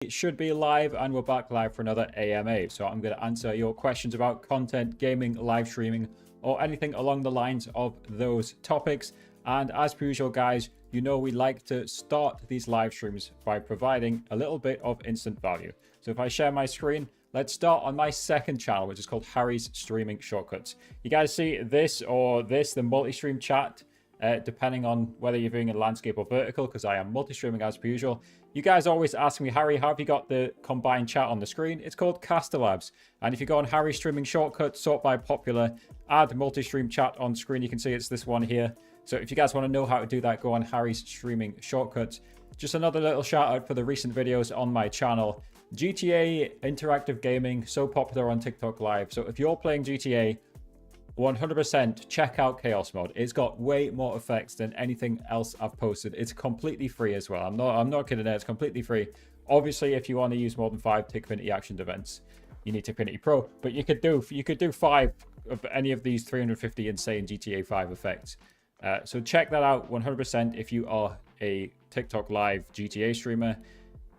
It should be live, and we're back live for another AMA. So I'm going to answer your questions about content, gaming, live streaming, or anything along the lines of those topics. And as per usual, guys, you know we like to start these live streams by providing a little bit of instant value. So if I share my screen, let's start on my second channel, which is called Harry's Streaming Shortcuts. You guys see this or this, the multi-stream chat, depending on whether you're viewing in landscape or vertical, because I am multi-streaming as per usual. You guys always ask me, Harry, how have you got the combined chat on the screen? It's called Caster Labs. And if you go on Harry Streaming Shortcuts, sort by popular, add multi-stream chat on screen, you can see it's this one here. So if you guys want to know how to do that, go on Harry's Streaming Shortcuts. Just another little shout out for the recent videos on my channel. GTA interactive gaming, so popular on TikTok Live. So if you're playing GTA, 100% check out Chaos Mode. It's got way more effects than anything else I've posted. It's completely free as well. I'm not kidding there. It's completely free. Obviously, if you want to use more than 5 Tikfinity action events, you need Tikfinity Pro. But you could do 5 of any of these 350 insane GTA 5 effects. So check that out 100% if you are a TikTok Live GTA streamer.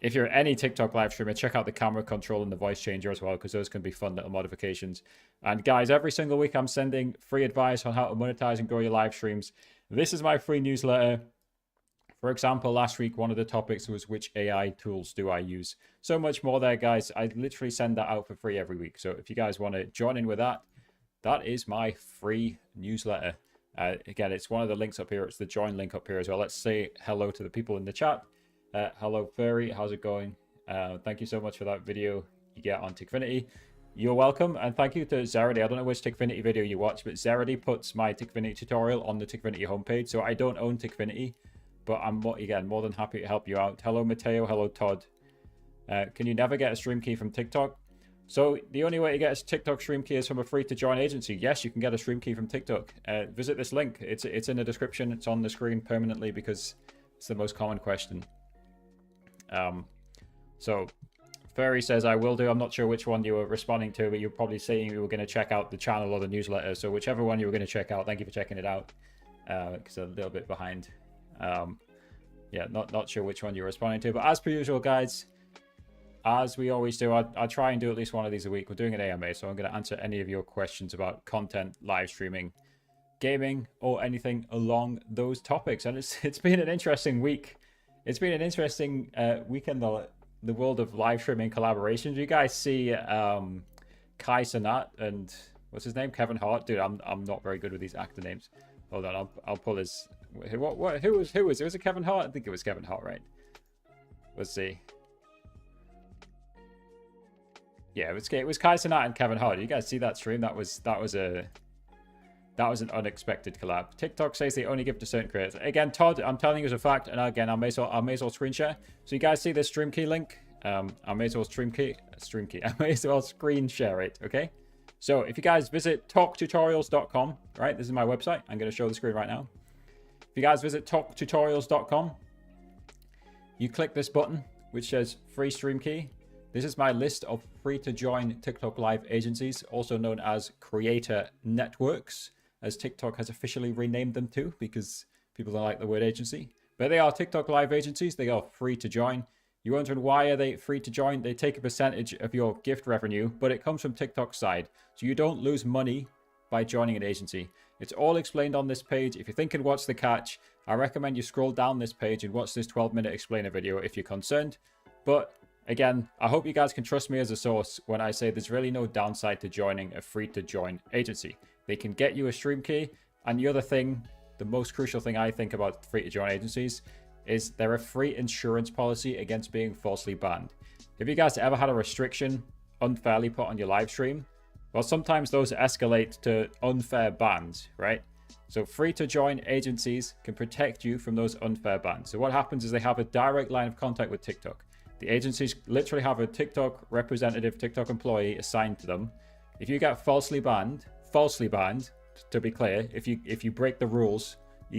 If you're any TikTok live streamer, check out the camera control and the voice changer as well, because those can be fun little modifications. And guys, every single week I'm sending free advice on how to monetize and grow your live streams. This is my free newsletter. For example, last week, one of the topics was which AI tools do I use? So much more there, guys. I literally send that out for free every week. So if you guys want to join in with that, that is my free newsletter. Again, it's one of the links up here. It's the join link up here as well. Let's say hello to the people in the chat. Hello Furry, how's it going? Thank you so much for that video you get on Tikfinity. You're welcome, and thank you to Zeredy. I don't know which Tikfinity video you watch, but Zeredy puts my Tikfinity tutorial on the Tikfinity homepage, so I don't own Tikfinity, but I'm, again, more than happy to help you out. Hello Mateo, hello Todd. Can you never get a stream key from TikTok? So the only way to get a TikTok stream key is from a free-to-join agency. Yes, you can get a stream key from TikTok. Visit this link. It's in the description. It's on the screen permanently because it's the most common question. So Furry says I will do. I'm not sure which one you were responding to, but you're probably saying you were going to check out the channel or the newsletter. So whichever one you were going to check out, thank you for checking it out. Because I'm a little bit behind. Yeah, not sure which one you're responding to, but as per usual, guys, as we always do, I try and do at least one of these a week. We're doing an AMA, so I'm going to answer any of your questions about content, live streaming, gaming, or anything along those topics. And it's been an interesting week. It's been an interesting week in the world of live streaming collaborations. You guys see Kai Cenat and what's his name? Kevin Hart. Dude, I'm not very good with these actor names. Hold on, I'll pull his. Who was it? Was it Kevin Hart? I think it was Kevin Hart, right? Let's see. Yeah, it was Kai Cenat and Kevin Hart. You guys see that stream? That was an unexpected collab. TikTok says they only give to certain creators. Again, Todd, I'm telling you as a fact, and again, I may as well screen share. So you guys see this stream key link? I may as well I may as well screen share it, okay? So if you guys visit talktutorials.com, right? This is my website. I'm going to show the screen right now. If you guys visit talktutorials.com, you click this button, which says free stream key. This is my list of free to join TikTok Live agencies, also known as creator networks, as TikTok has officially renamed them to, because people don't like the word agency. But they are TikTok Live agencies. They are free to join. You're wondering why are they free to join? They take a percentage of your gift revenue, but it comes from TikTok's side. So you don't lose money by joining an agency. It's all explained on this page. If you're thinking what's the catch, I recommend you scroll down this page and watch this 12-minute explainer video if you're concerned. But again, I hope you guys can trust me as a source when I say there's really no downside to joining a free to join agency. They can get you a stream key. And the other thing, the most crucial thing I think about free to join agencies is they're a free insurance policy against being falsely banned. Have you guys ever had a restriction unfairly put on your live stream? Well, sometimes those escalate to unfair bans, right? So free to join agencies can protect you from those unfair bans. So what happens is they have a direct line of contact with TikTok. The agencies literally have a TikTok representative, TikTok employee assigned to them. If you get falsely banned, to be clear, if you break the rules,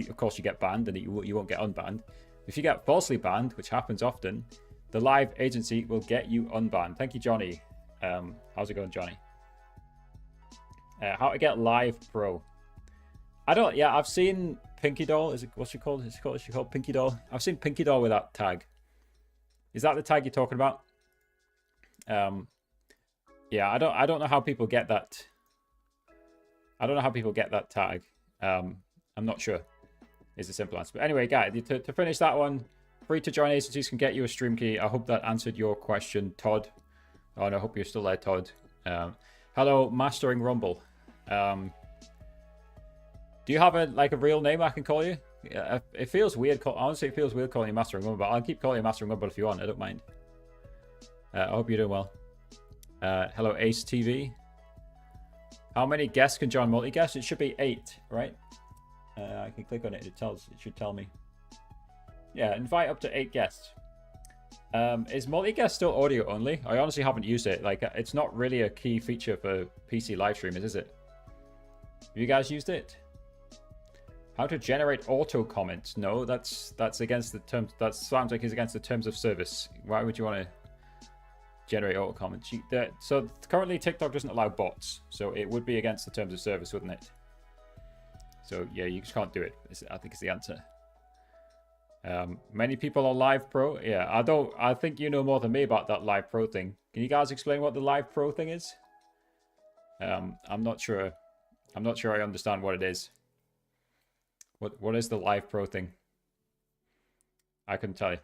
of course you get banned and you won't get unbanned. If you get falsely banned, which happens often, the live agency will get you unbanned. Thank you, Johnny. How's it going, Johnny? How to get Live Pro. I've seen Pinky Doll. What's she called? Is she called Pinky Doll? I've seen Pinky Doll with that tag. Is that the tag you're talking about? Yeah, I don't know how people get that. I don't know how people get that tag. I'm not sure. Is the simple answer. But anyway, guys, to finish that one, free to join agencies can get you a stream key. I hope that answered your question, Todd. Oh, and I hope you're still there, Todd. Hello, Mastering Rumble. Do you have a real name I can call you? Yeah, it feels weird. Honestly, it feels weird calling you Mastering Rumble, but I'll keep calling you Mastering Rumble if you want. I don't mind. I hope you're doing well. Hello, Ace TV. How many guests can join multi-guest? It should be 8, right? I can click on it. It should tell me. Yeah, invite up to 8 guests. Is multi-guest still audio only? I honestly haven't used it. Like, it's not really a key feature for PC live streamers, is it? Have you guys used it? How to generate auto comments? No, that's against the terms. That sounds like it's against the terms of service. Why would you want to generate auto comments? So currently TikTok doesn't allow bots, so it would be against the terms of service, wouldn't it? So yeah, you just can't do it. I think is the answer. Many people on Live Pro. Yeah, I think you know more than me about that Live Pro thing. Can you guys explain what the Live Pro thing is? I'm not sure. I'm not sure I understand what it is. What is the Live Pro thing? I couldn't tell you.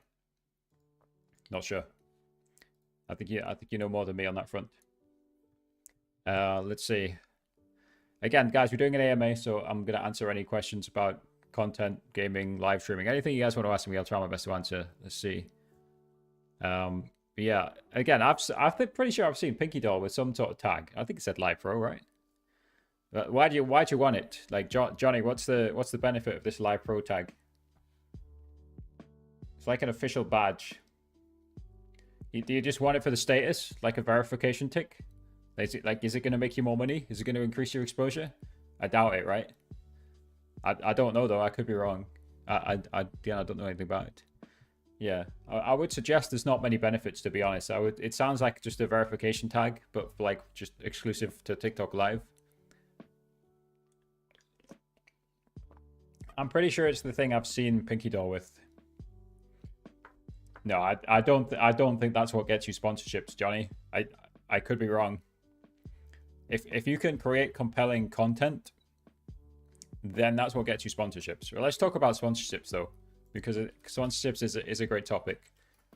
Not sure. I think you know more than me on that front. Let's see. Again, guys, we're doing an AMA, so I'm gonna answer any questions about content, gaming, live streaming, anything you guys want to ask me. I'll try my best to answer. Let's see. Yeah. Again, I'm pretty sure I've seen Pinky Doll with some sort of tag. I think it said Live Pro, right? Why do you want it? Like, Johnny, what's the benefit of this Live Pro tag? It's like an official badge. Do you just want it for the status, like a verification tick? Is it going to make you more money? Is it going to increase your exposure? I doubt it, right? I don't know though. I could be wrong. I don't know anything about it. Yeah, I would suggest there's not many benefits, to be honest. It sounds like just a verification tag, but like just exclusive to TikTok Live. I'm pretty sure it's the thing I've seen Pinky Doll with. No, I don't think that's what gets you sponsorships, Johnny. I could be wrong. If you can create compelling content, then that's what gets you sponsorships. Well, let's talk about sponsorships though, because sponsorships is a great topic.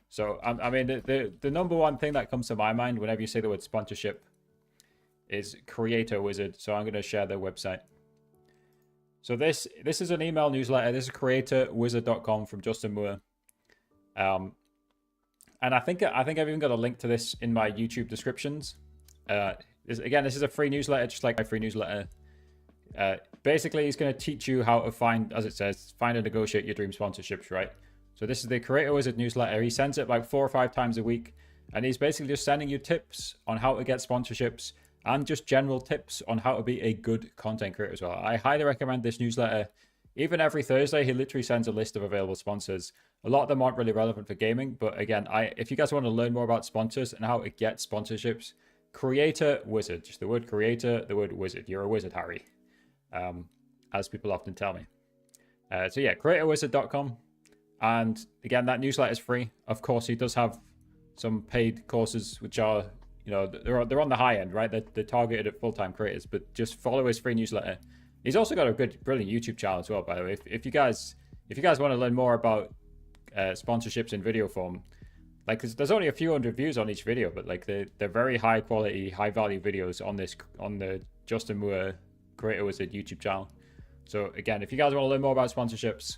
So I mean, the number one thing that comes to my mind whenever you say the word sponsorship is Creator Wizard. So I'm going to share their website. So this is an email newsletter. This is creatorwizard.com from Justin Moore. And I think I've even got a link to this in my YouTube descriptions. Again, this is a free newsletter, just like my free newsletter. Basically, he's going to teach you how to find, as it says, find and negotiate your dream sponsorships, right? So this is the Creator Wizard newsletter. He sends it like 4 or 5 times a week. And he's basically just sending you tips on how to get sponsorships and just general tips on how to be a good content creator as well. I highly recommend this newsletter. Even every Thursday, he literally sends a list of available sponsors. A lot of them aren't really relevant for gaming, but again, if you guys want to learn more about sponsors and how to get sponsorships, Creator Wizard, just the word creator, the word wizard. You're a wizard, Harry, as people often tell me. So yeah, creatorwizard.com. And again, that newsletter is free. Of course, he does have some paid courses, which are, you know, they're on the high end, right? They're targeted at full-time creators, but just follow his free newsletter. He's also got a brilliant YouTube channel as well, by the way. If you guys want to learn more about sponsorships in video form, like there's only a few hundred views on each video, but like they're very high quality, high value videos on the Justin Moore Creator Wizard YouTube channel. So again, if you guys want to learn more about sponsorships,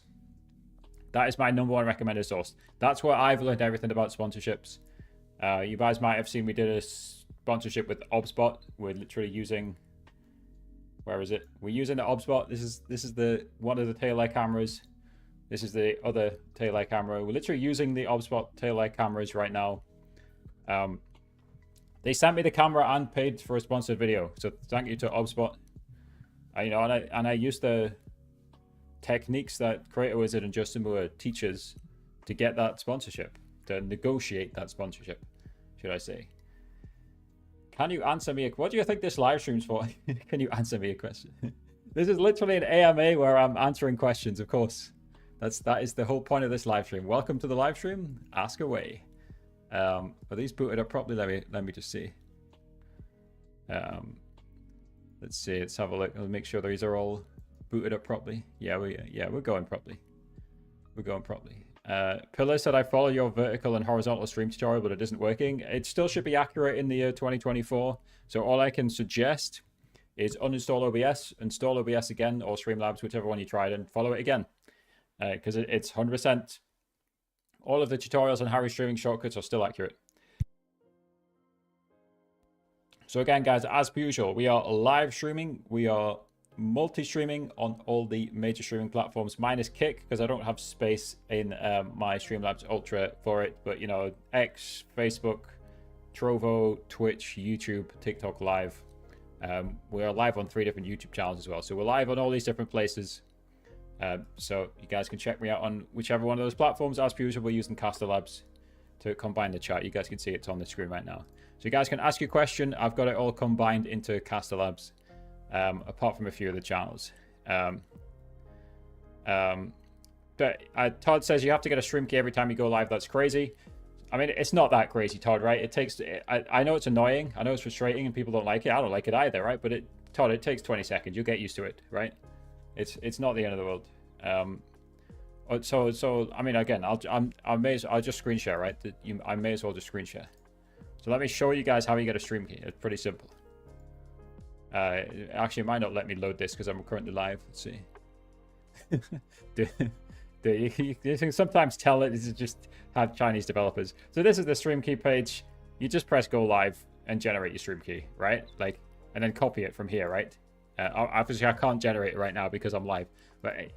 that is my #1 recommended source. That's where I've learned everything about sponsorships. You guys might have seen we did a sponsorship with OBSBot. We're literally using, where is it? We're using the OBSBot. This is the one of the tail light cameras. This is the other tail light camera. We're literally using the OBSBot tail light cameras right now. They sent me the camera and paid for a sponsored video, so thank you to OBSBot. And I used the techniques that Creator Wizard and Justin Moore teaches to get that sponsorship, to negotiate that sponsorship, should I say. Can you answer me what do you think this live stream's for? Can you answer me a question? This is literally an AMA where I'm answering questions, of course. That is the whole point of this live stream. Welcome to the live stream. Ask away. Are these booted up properly? Let me just see. Let's see. Let's have a look. Let's make sure these are all booted up properly. Yeah, we're going properly. We're going properly. Pillar said, I follow your vertical and horizontal stream tutorial, but it isn't working. It still should be accurate in the year 2024. So all I can suggest is uninstall OBS, install OBS again, or Streamlabs, whichever one you tried, and follow it again. Because it's 100%. All of the tutorials on Harry streaming shortcuts are still accurate. So again, guys, as per usual, we are live streaming. We are multi-streaming on all the major streaming platforms, minus Kick, because I don't have space in my Streamlabs Ultra for it. But, you know, X, Facebook, Trovo, Twitch, YouTube, TikTok Live. We are live on 3 different YouTube channels as well. So we're live on all these different places. So you guys can check me out on whichever one of those platforms. As per usual, we're using Caster Labs to combine the chat. You guys can see it's on the screen right now. So you guys can ask your question. I've got it all combined into Caster Labs, apart from a few of the channels. But Todd says you have to get a stream key every time you go live. That's crazy. I mean, it's not that crazy, Todd, right? It takes... I know it's annoying. I know it's frustrating and people don't like it. I don't like it either, right? But Todd, it takes 20 seconds. You'll get used to it, right? It's not the end of the world. So I mean, again, I'll just screen share, right? I may as well just screen share. So let me show you guys how you get a stream key. It's pretty simple. Actually, it might not let me load this because I'm currently live. Let's see. You can sometimes tell it is just have Chinese developers. So this is the stream key page. You just press go live and generate your stream key, right? Like, and then copy it from here, right? Obviously, I can't generate it right now because I'm live. But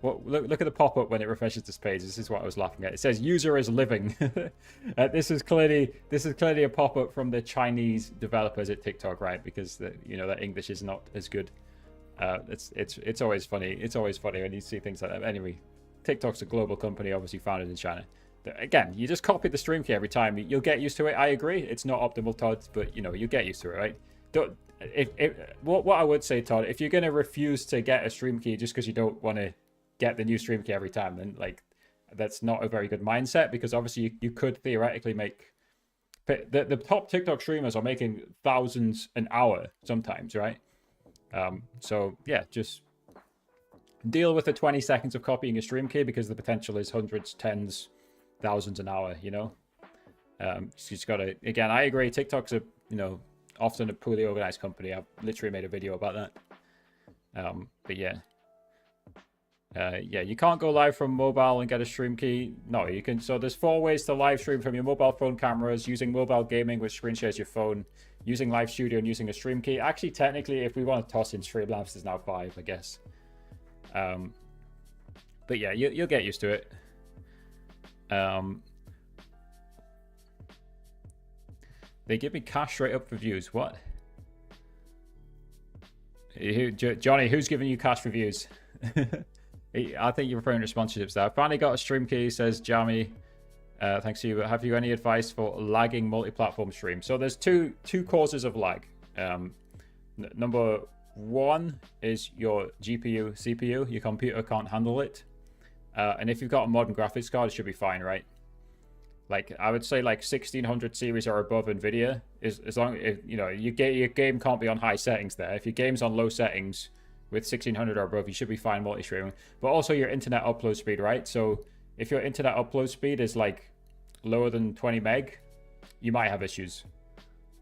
well, look at the pop-up when it refreshes this page. This is what I was laughing at. It says user is living. This is clearly a pop-up from the Chinese developers at TikTok, right? Because that English is not as good. It's always funny. It's always funny when you see things like that. Anyway, TikTok's a global company, obviously founded in China. But again, you just copy the stream key every time. You'll get used to it. I agree. It's not optimal, Todd, but you get used to it, right? What I would say, Todd, if you're going to refuse to get a stream key just because you don't want to get the new stream key every time, then that's not a very good mindset, because obviously you could theoretically make the top TikTok streamers are making thousands an hour sometimes, right? So yeah, just deal with the 20 seconds of copying a stream key, because the potential is hundreds, tens, thousands an hour. You just gotta, again, I agree, TikTok's a often a poorly organized company. I've literally made a video about that. But yeah, you can't go live from mobile and get a stream key. No, you can. So there's 4 ways to live stream from your mobile phone cameras: using mobile gaming, which screen shares your phone, using Live Studio, and using a stream key. Actually, technically, if we want to toss in Streamlabs, there's now 5, I guess. But yeah, you'll get used to it. They give me cash straight up for views. What? Johnny, who's giving you cash for views? I think you're referring to sponsorships there. I finally got a stream key, says Jamie. Thanks to you. But have you any advice for lagging multi-platform stream? So there's two causes of lag. Number 1 is your GPU, CPU. Your computer can't handle it. And if you've got a modern graphics card, it should be fine, right? Like, I would say 1600 series or above NVIDIA is, as long as your game can't be on high settings there. If your game's on low settings with 1600 or above, you should be fine multi-streaming. But also your internet upload speed, right? So if your internet upload speed is lower than 20 meg, you might have issues.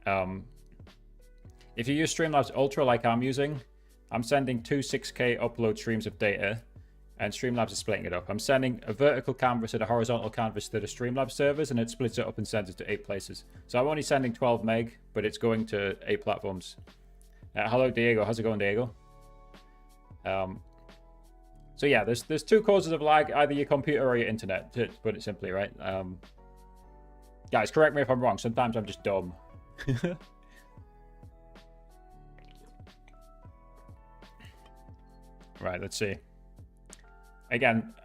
If you use Streamlabs Ultra like I'm using, I'm sending 2 6K upload streams of data, and Streamlabs is splitting it up. I'm sending a vertical canvas and a horizontal canvas to the Streamlabs servers, and it splits it up and sends it to 8 places. So I'm only sending 12 meg, but it's going to 8 platforms. Hello, Diego. How's it going, Diego? So yeah, there's 2 causes of lag, either your computer or your internet, to put it simply, right? Guys, correct me if I'm wrong. Sometimes I'm just dumb. Right, let's see. Again,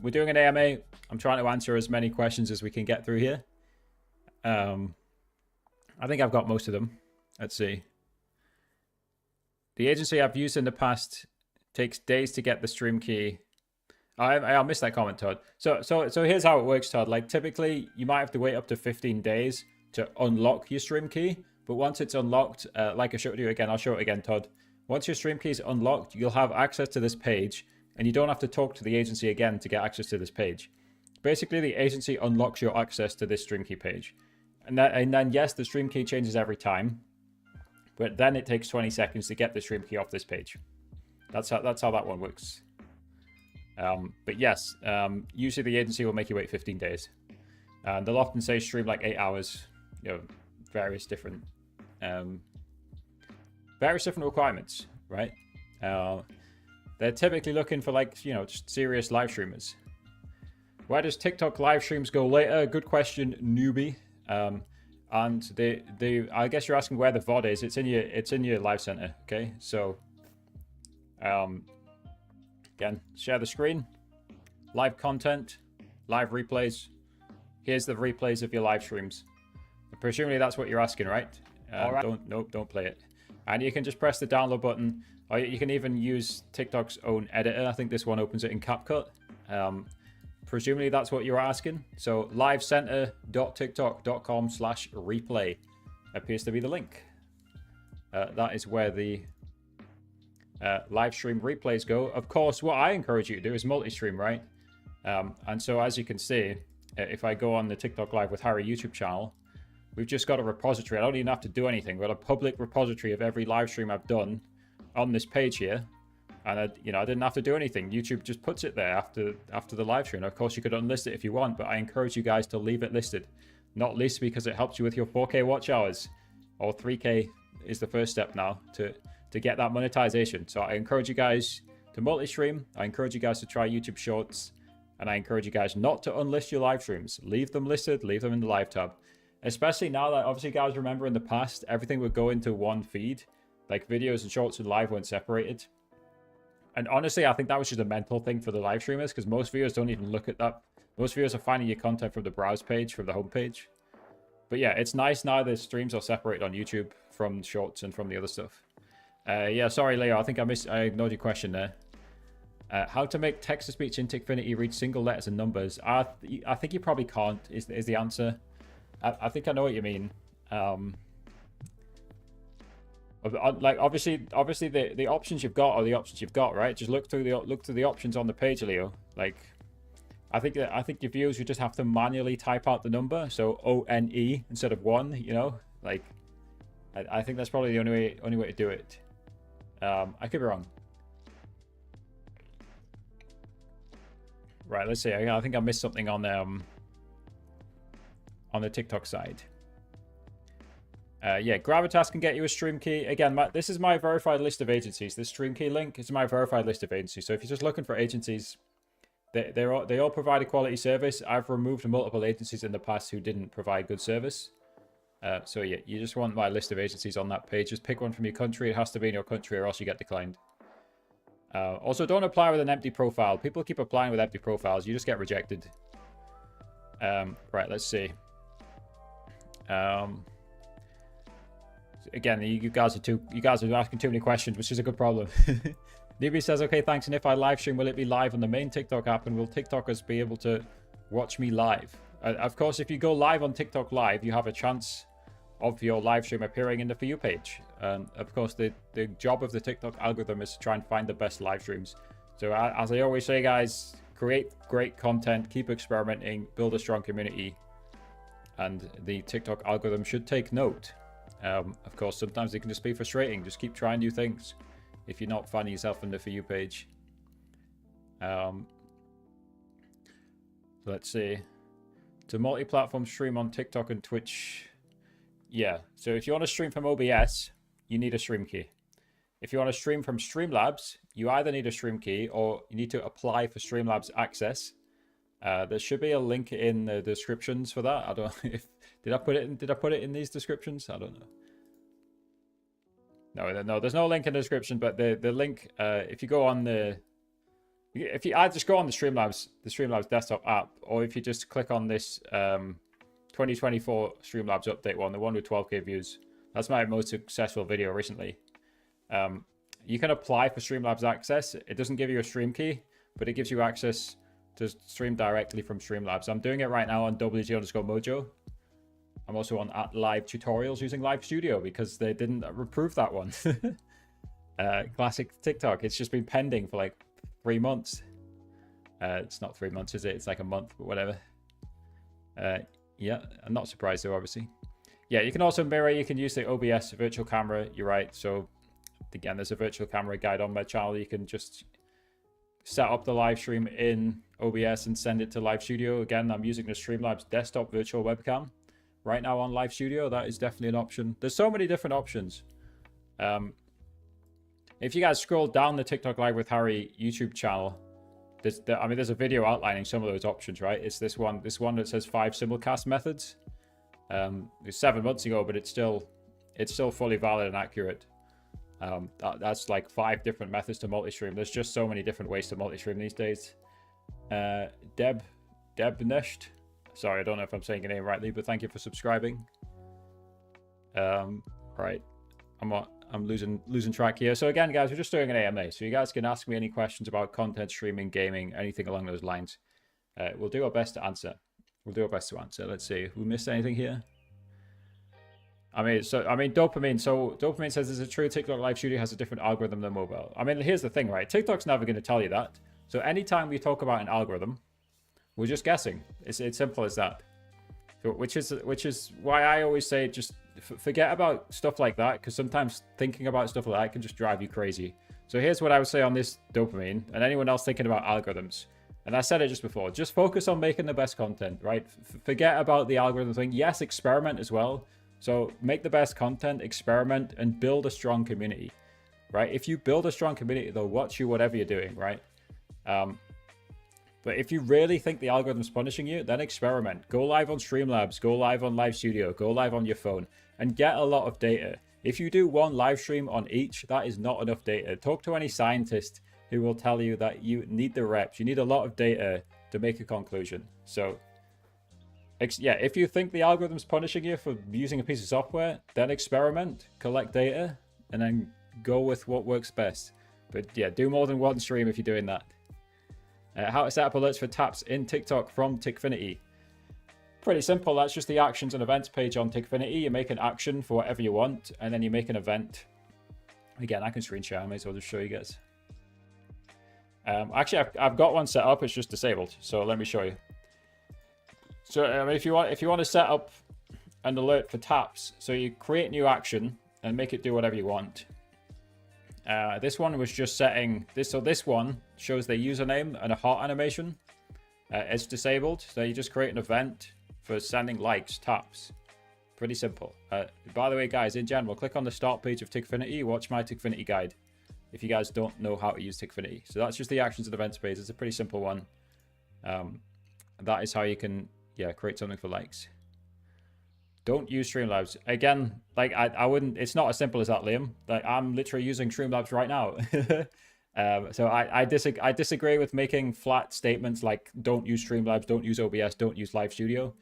we're doing an AMA. I'm trying to answer as many questions as we can get through here. I think I've got most of them. Let's see. The agency I've used in the past takes days to get the stream key. I missed that comment, Todd. So here's how it works, Todd. Like typically, you might have to wait up to 15 days to unlock your stream key. But once it's unlocked, like I showed you again, I'll show it again, Todd. Once your stream key is unlocked, you'll have access to this page, and you don't have to talk to the agency again to get access to this page. Basically, the agency unlocks your access to this stream key page. And then yes, the stream key changes every time, but then it takes 20 seconds to get the stream key off this page. That's how that one works. But yes, usually the agency will make you wait 15 days. And they'll often say stream like 8 hours, you know, various different requirements, right? They're typically looking for like, you know, just serious live streamers. Where does TikTok live streams go later? Good question, newbie. And I guess you're asking where the VOD is. It's in your live center. Okay, so again, share the screen, live content, live replays. Here's the replays of your live streams. Presumably that's what you're asking, right? All right. Don't play it. And you can just press the download button, or you can even use TikTok's own editor. I think this one opens it in CapCut. Presumably that's what you're asking. So livecenter.tiktok.com/replay appears to be the link. That is where the live stream replays go. Of course, what I encourage you to do is multi-stream, right? And so as you can see, if I go on the TikTok Live with Harry YouTube channel, we've just got a repository. I don't even have to do anything. We've got a public repository of every live stream I've done on this page here. And I didn't have to do anything. YouTube just puts it there after the live stream. Of course, you could unlist it if you want, but I encourage you guys to leave it listed. Not least because it helps you with your 4K watch hours, or 3K is the first step now to get that monetization. So I encourage you guys to multi-stream. I encourage you guys to try YouTube Shorts, and I encourage you guys not to unlist your live streams. Leave them listed. Leave them in the live tab. Especially now that, obviously, guys, remember in the past, everything would go into one feed. Like videos and shorts and live weren't separated. And honestly, I think that was just a mental thing for the live streamers, because most viewers don't even look at that. Most viewers are finding your content from the browse page, from the homepage. But yeah, it's nice now the streams are separated on YouTube from shorts and from the other stuff. Yeah, sorry, Leo. I think I ignored your question there. How to make text-to-speech in Tikfinity read single letters and numbers? I think you probably can't, is the answer. I think I know what you mean. Like obviously the options you've got are the options you've got, right? Just look through the options on the page, Leo. Like I think your viewers, you just have to manually type out the number, so ONE instead of 1, you know? Like I think that's probably the only way to do it. I could be wrong. Right, let's see. I think I missed something on the TikTok side. Yeah, Gravitas can get you a stream key. Again, this is my verified list of agencies. This stream key link is my verified list of agencies. So if you're just looking for agencies, they all provide a quality service. I've removed multiple agencies in the past who didn't provide good service. So yeah, you just want my list of agencies on that page. Just pick one from your country. It has to be in your country or else you get declined. Also, don't apply with an empty profile. People keep applying with empty profiles. You just get rejected. Right, let's see. Again, you guys are asking too many questions, which is a good problem. Newbie says, okay, thanks. And if I live stream, will it be live on the main TikTok app? And will TikTokers be able to watch me live? Of course, if you go live on TikTok Live, you have a chance of your live stream appearing in the For You page. Of course, the job of the TikTok algorithm is to try and find the best live streams. So as I always say, guys, create great content, keep experimenting, build a strong community, and the TikTok algorithm should take note. Of course, sometimes it can just be frustrating. Just keep trying new things if you're not finding yourself in the For You page. Let's see. To multi-platform stream on TikTok and Twitch. Yeah, so if you want to stream from OBS, you need a stream key. If you want to stream from Streamlabs, you either need a stream key or you need to apply for Streamlabs access. There should be a link in the descriptions for that. I don't know if did I put it in these descriptions? I don't know. No, there's no link in the description, but the link, if you go on I just go on the Streamlabs desktop app, or if you just click on this 2024 Streamlabs update one, the one with 12K views, that's my most successful video recently. You can apply for Streamlabs access. It doesn't give you a stream key, but it gives you access to stream directly from Streamlabs. I'm doing it right now on WG_Mojo. I'm also on @live tutorials using Live Studio because they didn't approve that one. Classic TikTok. It's just been pending for like 3 months. It's not 3 months, is it? It's like a month, but whatever. Yeah, I'm not surprised though, obviously. Yeah, you can also mirror. You can use the OBS virtual camera. You're right. So again, there's a virtual camera guide on my channel. You can just set up the live stream in OBS and send it to Live Studio. Again, I'm using the Streamlabs desktop virtual webcam right now on Live Studio. That is definitely an option. There's so many different options. If you guys scroll down the TikTok Live with Harry YouTube channel, there's a video outlining some of those options, right? It's this one that says 5 simulcast methods. It was 7 months ago, but it's still fully valid and accurate. That's like 5 different methods to multi-stream. There's just so many different ways to multi-stream these days. Debnesht. Sorry, I don't know if I'm saying your name rightly, but thank you for subscribing. Right. I'm losing track here. So again, guys, we're just doing an AMA. So you guys can ask me any questions about content, streaming, gaming, anything along those lines. We'll do our best to answer. Let's see if we missed anything here. Dopamine. So Dopamine says, is it true TikTok Live Studio has a different algorithm than mobile? I mean, here's the thing, right? TikTok's never going to tell you that. So anytime we talk about an algorithm, we're just guessing. It's simple as that. So, which is why I always say just forget about stuff like that, because sometimes thinking about stuff like that can just drive you crazy. So here's what I would say on this Dopamine, and anyone else thinking about algorithms. And I said it just before, just focus on making the best content, right? Forget about the algorithm thing. Yes, experiment as well. So make the best content, experiment, and build a strong community, right? If you build a strong community, they'll watch you whatever you're doing, right? But if you really think the algorithm's punishing you, then experiment. Go live on Streamlabs, go live on Live Studio, go live on your phone, and get a lot of data. If you do one live stream on each, that is not enough data. Talk to any scientist who will tell you that you need the reps. You need a lot of data to make a conclusion. So yeah, if you think the algorithm's punishing you for using a piece of software, then experiment, collect data, and then go with what works best. But yeah, do more than one stream if you're doing that. How to set up alerts for taps in TikTok from Tikfinity. Pretty simple. That's just the actions and events page on Tikfinity. You make an action for whatever you want, and then you make an event. Again, I can screen share. I may as well just show you guys. Actually, I've got one set up. It's just disabled. So let me show you. So if you want to set up an alert for taps, so you create new action and make it do whatever you want. This one was just setting this. So this one shows their username and a heart animation. It's disabled. So you just create an event for sending likes, taps. Pretty simple. By the way, guys, in general, click on the start page of Tikfinity. Watch my Tikfinity guide if you guys don't know how to use Tikfinity. So that's just the actions and events page. It's a pretty simple one. That is how you can, yeah, create something for likes. Don't use Streamlabs. Again, like I wouldn't, it's not as simple as that, Liam. Like I'm literally using Streamlabs right now. So I disagree with making flat statements like don't use Streamlabs, don't use OBS, don't use Live Studio.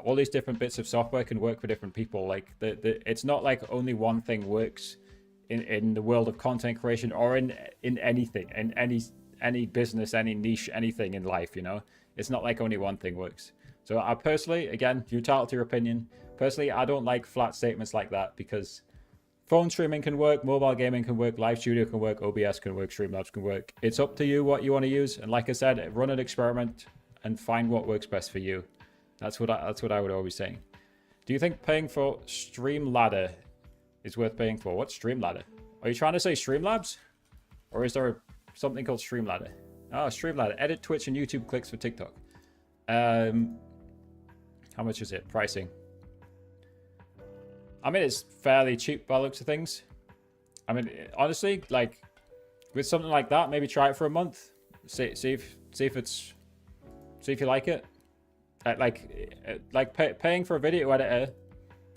All these different bits of software can work for different people. Like it's not like only one thing works in the world of content creation or in anything, in any business, any niche, anything in life, you know. It's not like only one thing works. So I personally, again, you're entitled to your opinion. Personally, I don't like flat statements like that because phone streaming can work, mobile gaming can work, Live Studio can work, OBS can work, Streamlabs can work. It's up to you what you want to use. And like I said, run an experiment and find what works best for you. That's what I would always say. Do you think paying for Streamladder is worth paying for? What's Streamladder? Are you trying to say Streamlabs? Or is there something called Streamladder? Oh, Streamladder. Edit Twitch and YouTube clicks for TikTok. How much is it? Pricing. I mean, it's fairly cheap by the looks of things. I mean, honestly, like with something like that, maybe try it for a month. See if you like it. Paying for a video editor,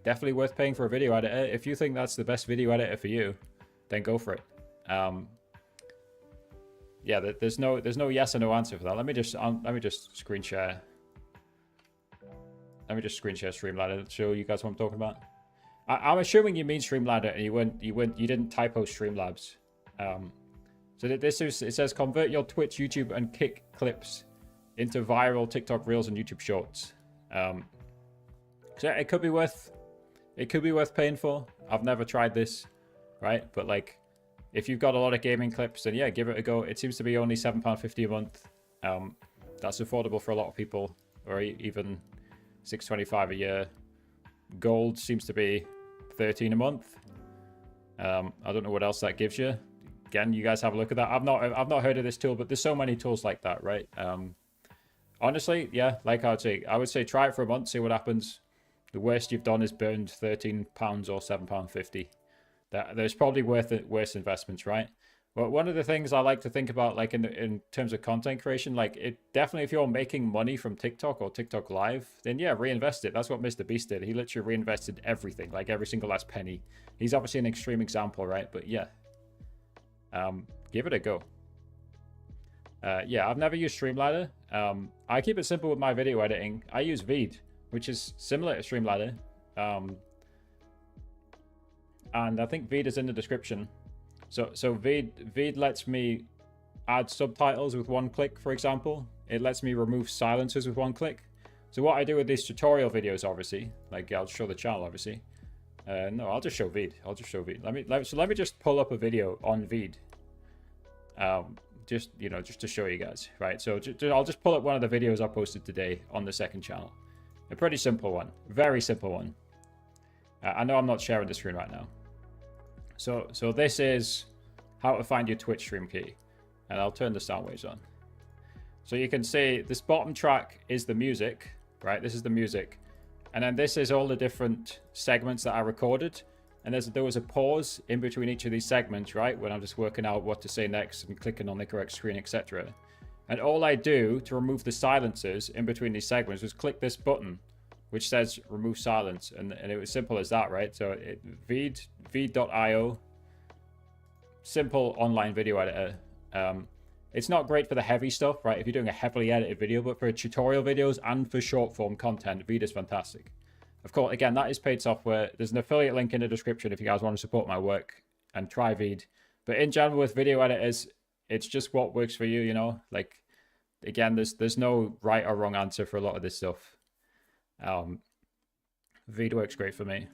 definitely worth paying for a video editor. If you think that's the best video editor for you, then go for it. Yeah, there's no yes or no answer for that. Let me just screen share. Let me just screen share Streamladder to show you guys what I'm talking about. I'm assuming you mean Streamladder and you didn't typo Streamlabs. So this is, it says convert your Twitch, YouTube, and Kick clips into viral TikTok Reels and YouTube Shorts. So it could be worth paying for. I've never tried this, right? But like, if you've got a lot of gaming clips, then yeah, give it a go. It seems to be only £7.50 a month. That's affordable for a lot of people, or even $6.25 a year. Gold seems to be $13 a month. I don't know what else that gives you. Again, you guys have a look at that. I've not heard of this tool, but there's so many tools like that, right? Honestly, yeah, like I would say try it for a month, see what happens. The worst you've done is burned £13 or £7.50. There's probably worse investments, right? But one of the things I like to think about, like in terms of content creation, like it definitely, if you're making money from TikTok or TikTok Live, then yeah, reinvest it. That's what Mr. Beast did. He literally reinvested everything, like every single last penny. He's obviously an extreme example, right? But yeah, give it a go. Yeah, I've never used Streamladder. I keep it simple with my video editing. I use Veed, which is similar to Streamladder. And I think Veed is in the description. So Veed lets me add subtitles with one click, for example. It lets me remove silencers with one click. So what I do with these tutorial videos, obviously, like I'll show the channel, obviously. No, I'll just show Veed. I'll just show Veed. Let me just pull up a video on Veed. Just to show you guys, right? So I'll just pull up one of the videos I posted today on the second channel. A pretty simple one, very simple one. I know I'm not sharing the screen right now. So this is how to find your Twitch stream key, and I'll turn the sound waves on. So you can see this bottom track is the music, right? This is the music, and then this is all the different segments that I recorded. And there was a pause in between each of these segments, right? When I'm just working out what to say next and clicking on the correct screen, etc. And all I do to remove the silencers in between these segments was click this button, which says remove silence. And it was simple as that, right? So Veed.io, simple online video editor. It's not great for the heavy stuff, right? If you're doing a heavily edited video, but for tutorial videos and for short form content, Veed is fantastic. Of course, again, that is paid software. There's an affiliate link in the description if you guys want to support my work and try Veed. But in general, with video editors, it's just what works for you, you know? Like, again, there's no right or wrong answer for a lot of this stuff. Veed works great for me.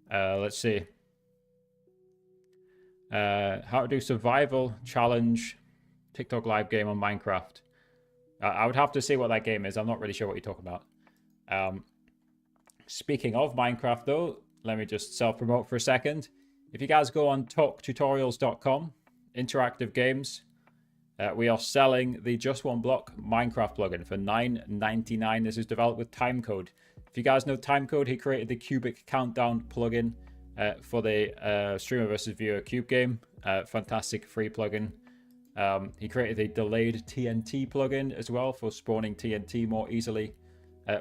Let's see. How to do survival challenge TikTok live game on Minecraft. I would have to see what that game is. I'm not really sure what you're talking about. Speaking of Minecraft though, let me just self-promote for a second. If you guys go on talktutorials.com, interactive games, we are selling the Just One Block Minecraft plugin for $9.99. This is developed with Timecode. If you guys know Timecode, he created the Cubic Countdown plugin for the streamer versus viewer cube game. Fantastic free plugin. He created a delayed TNT plugin as well for spawning TNT more easily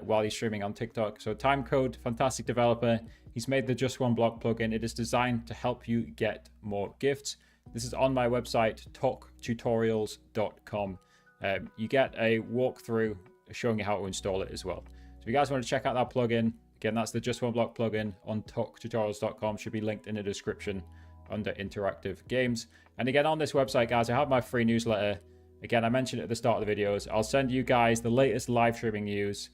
while he's streaming on TikTok. So Timecode, fantastic developer. He's made the Just One Block plugin. It is designed to help you get more gifts. This is on my website, talktutorials.com. You get a walkthrough showing you how to install it as well. So if you guys want to check out that plugin, again, that's the Just One Block plugin on talktutorials.com. Should be linked in the description under interactive games. And again, on this website, guys, I have my free newsletter. Again, I mentioned it at the start of the videos. I'll send you guys the latest live streaming news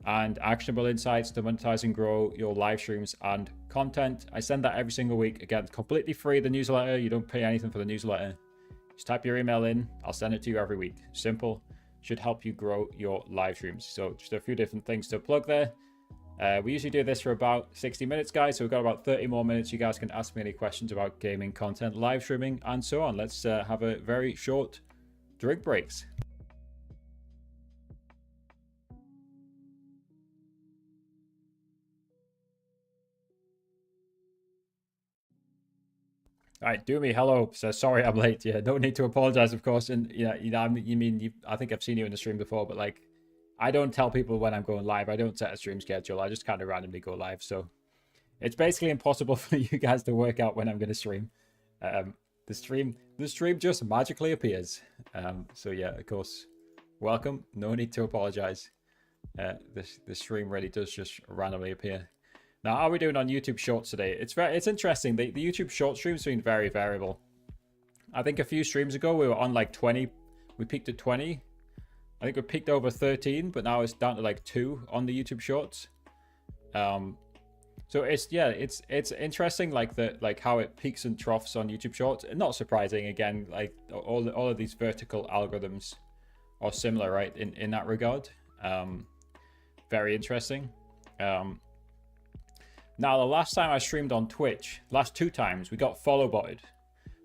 and actionable insights to monetize and grow your live streams and content. I send that every single week. Again, completely free, the newsletter. You don't pay anything for the newsletter. Just type your email in. I'll send it to you every week. Simple. Should help you grow your live streams. So just a few different things to plug there. We usually do this for about 60 minutes, guys. So we've got about 30 more minutes. You guys can ask me any questions about gaming content, live streaming, and so on. Let's have a very short drink breaks. All right, Doomy, hello. So sorry I'm late. Yeah, don't need to apologize, of course. And I think I've seen you in the stream before, but like, I don't tell people when I'm going live. I don't set a stream schedule. I just kind of randomly go live. So it's basically impossible for you guys to work out when I'm going to stream. The stream just magically appears. So yeah, of course, welcome. No need to apologize. The stream really does just randomly appear. Now, how are we doing on YouTube Shorts today? It's interesting. The YouTube Short stream's been very variable. I think a few streams ago we were on like 20. We peaked at 20. I think we peaked over 13, but now it's down to like 2 on the YouTube Shorts. So it's interesting, like how it peaks and troughs on YouTube Shorts. Not surprising, again, like all of these vertical algorithms are similar, right? In that regard. Very interesting. Now, the last time I streamed on Twitch, last 2 times, we got follow botted.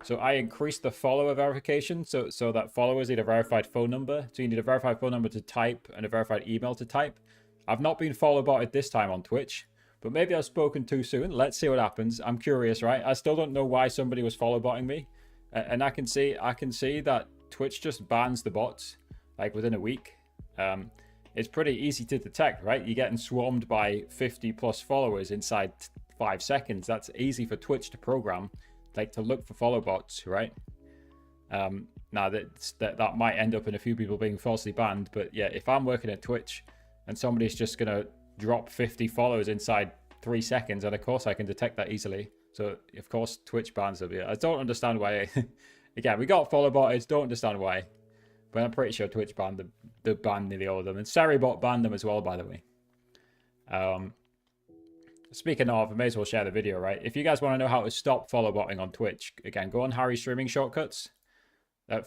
So I increased the follower verification so that followers need a verified phone number. So you need a verified phone number to type and a verified email to type. I've not been follow botted this time on Twitch, but maybe I've spoken too soon. Let's see what happens. I'm curious, right? I still don't know why somebody was follow botting me. And I can see that Twitch just bans the bots like within a week. It's pretty easy to detect, right? You're getting swarmed by 50 plus followers inside 5 seconds. That's easy for Twitch to program, like to look for follow bots, right? Now that might end up in a few people being falsely banned, but yeah, if I'm working at Twitch and somebody's just gonna drop 50 followers inside 3 seconds, and of course I can detect that easily. So of course Twitch bans them. I don't understand why. Again, we got follow botted. Don't understand why. But I'm pretty sure Twitch banned the ban nearly all of them. And Seribot banned them as well, by the way. Speaking of, I may as well share the video, right? If you guys want to know how to stop follow botting on Twitch, again, go on Harry Streaming Shortcuts.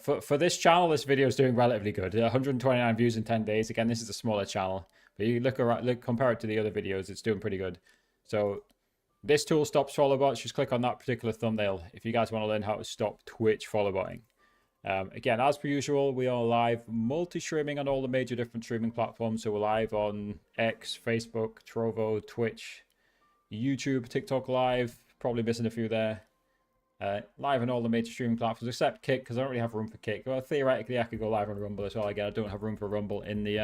For this channel, this video is doing relatively good. 129 views in 10 days. Again, this is a smaller channel. But you compare it to the other videos, it's doing pretty good. So this tool stops follow bots. Just click on that particular thumbnail if you guys want to learn how to stop Twitch follow botting. Again, as per usual, we are live multi-streaming on all the major different streaming platforms. So we're live on X, Facebook, Trovo, Twitch, YouTube, TikTok Live. Probably missing a few there. Live on all the major streaming platforms except Kick, because I don't really have room for Kick. Well, theoretically, I could go live on Rumble as well. Again, I don't have room for Rumble in the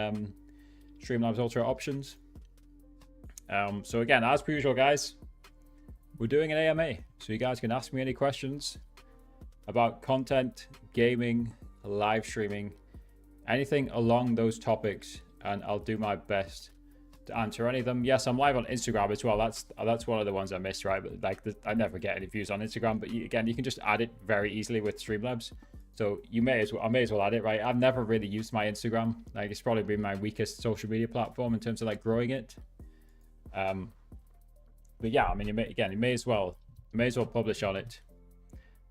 Streamlabs Ultra options. So again, as per usual, guys, we're doing an AMA. So you guys can ask me any questions about content, gaming, live streaming, anything along those topics, and I'll do my best to answer any of them. Yes, I'm live on Instagram as well. That's one of the ones I missed, right? But like, I never get any views on Instagram. But again, you can just add it very easily with Streamlabs. So I may as well add it, right? I've never really used my Instagram. Like, it's probably been my weakest social media platform in terms of like growing it. But yeah, I mean, you may as well publish on it.